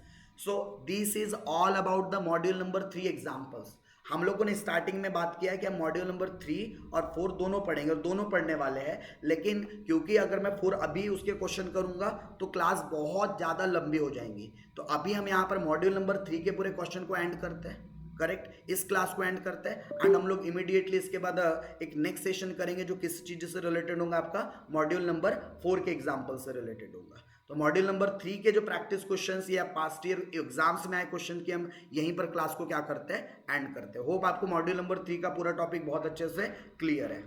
So this is all about the module number 3 examples. हम लोगों ने स्टार्टिंग में बात किया है कि हम मॉड्यूल नंबर 3 और 4 दोनों पढ़ेंगे और दोनों पढ़ने वाले हैं, लेकिन क्योंकि अगर मैं 4 अभी उसके क्वेश्चन करूंगा तो क्लास बहुत ज़्यादा लंबी हो जाएंगी, तो अभी हम यहाँ पर मॉड्यूल नंबर 3 के पूरे क्वेश्चन को एंड करते हैं। करेक्ट, इस क्लास को एंड करते हैं एंड हम लोग इमीडिएटली इसके बाद एक नेक्स्ट सेशन करेंगे जो किस चीज़ से रिलेटेड होगा, आपका मॉड्यूल नंबर 4 के एग्जाम्पल से रिलेटेड होगा। तो मॉड्यूल नंबर 3 के जो प्रैक्टिस क्वेश्चंस या पास्ट ईयर एग्जाम्स में आए क्वेश्चन की हम यहीं पर क्लास को क्या करते हैं, एंड करते हैं। होप आपको मॉड्यूल नंबर 3 का पूरा टॉपिक बहुत अच्छे से क्लियर है।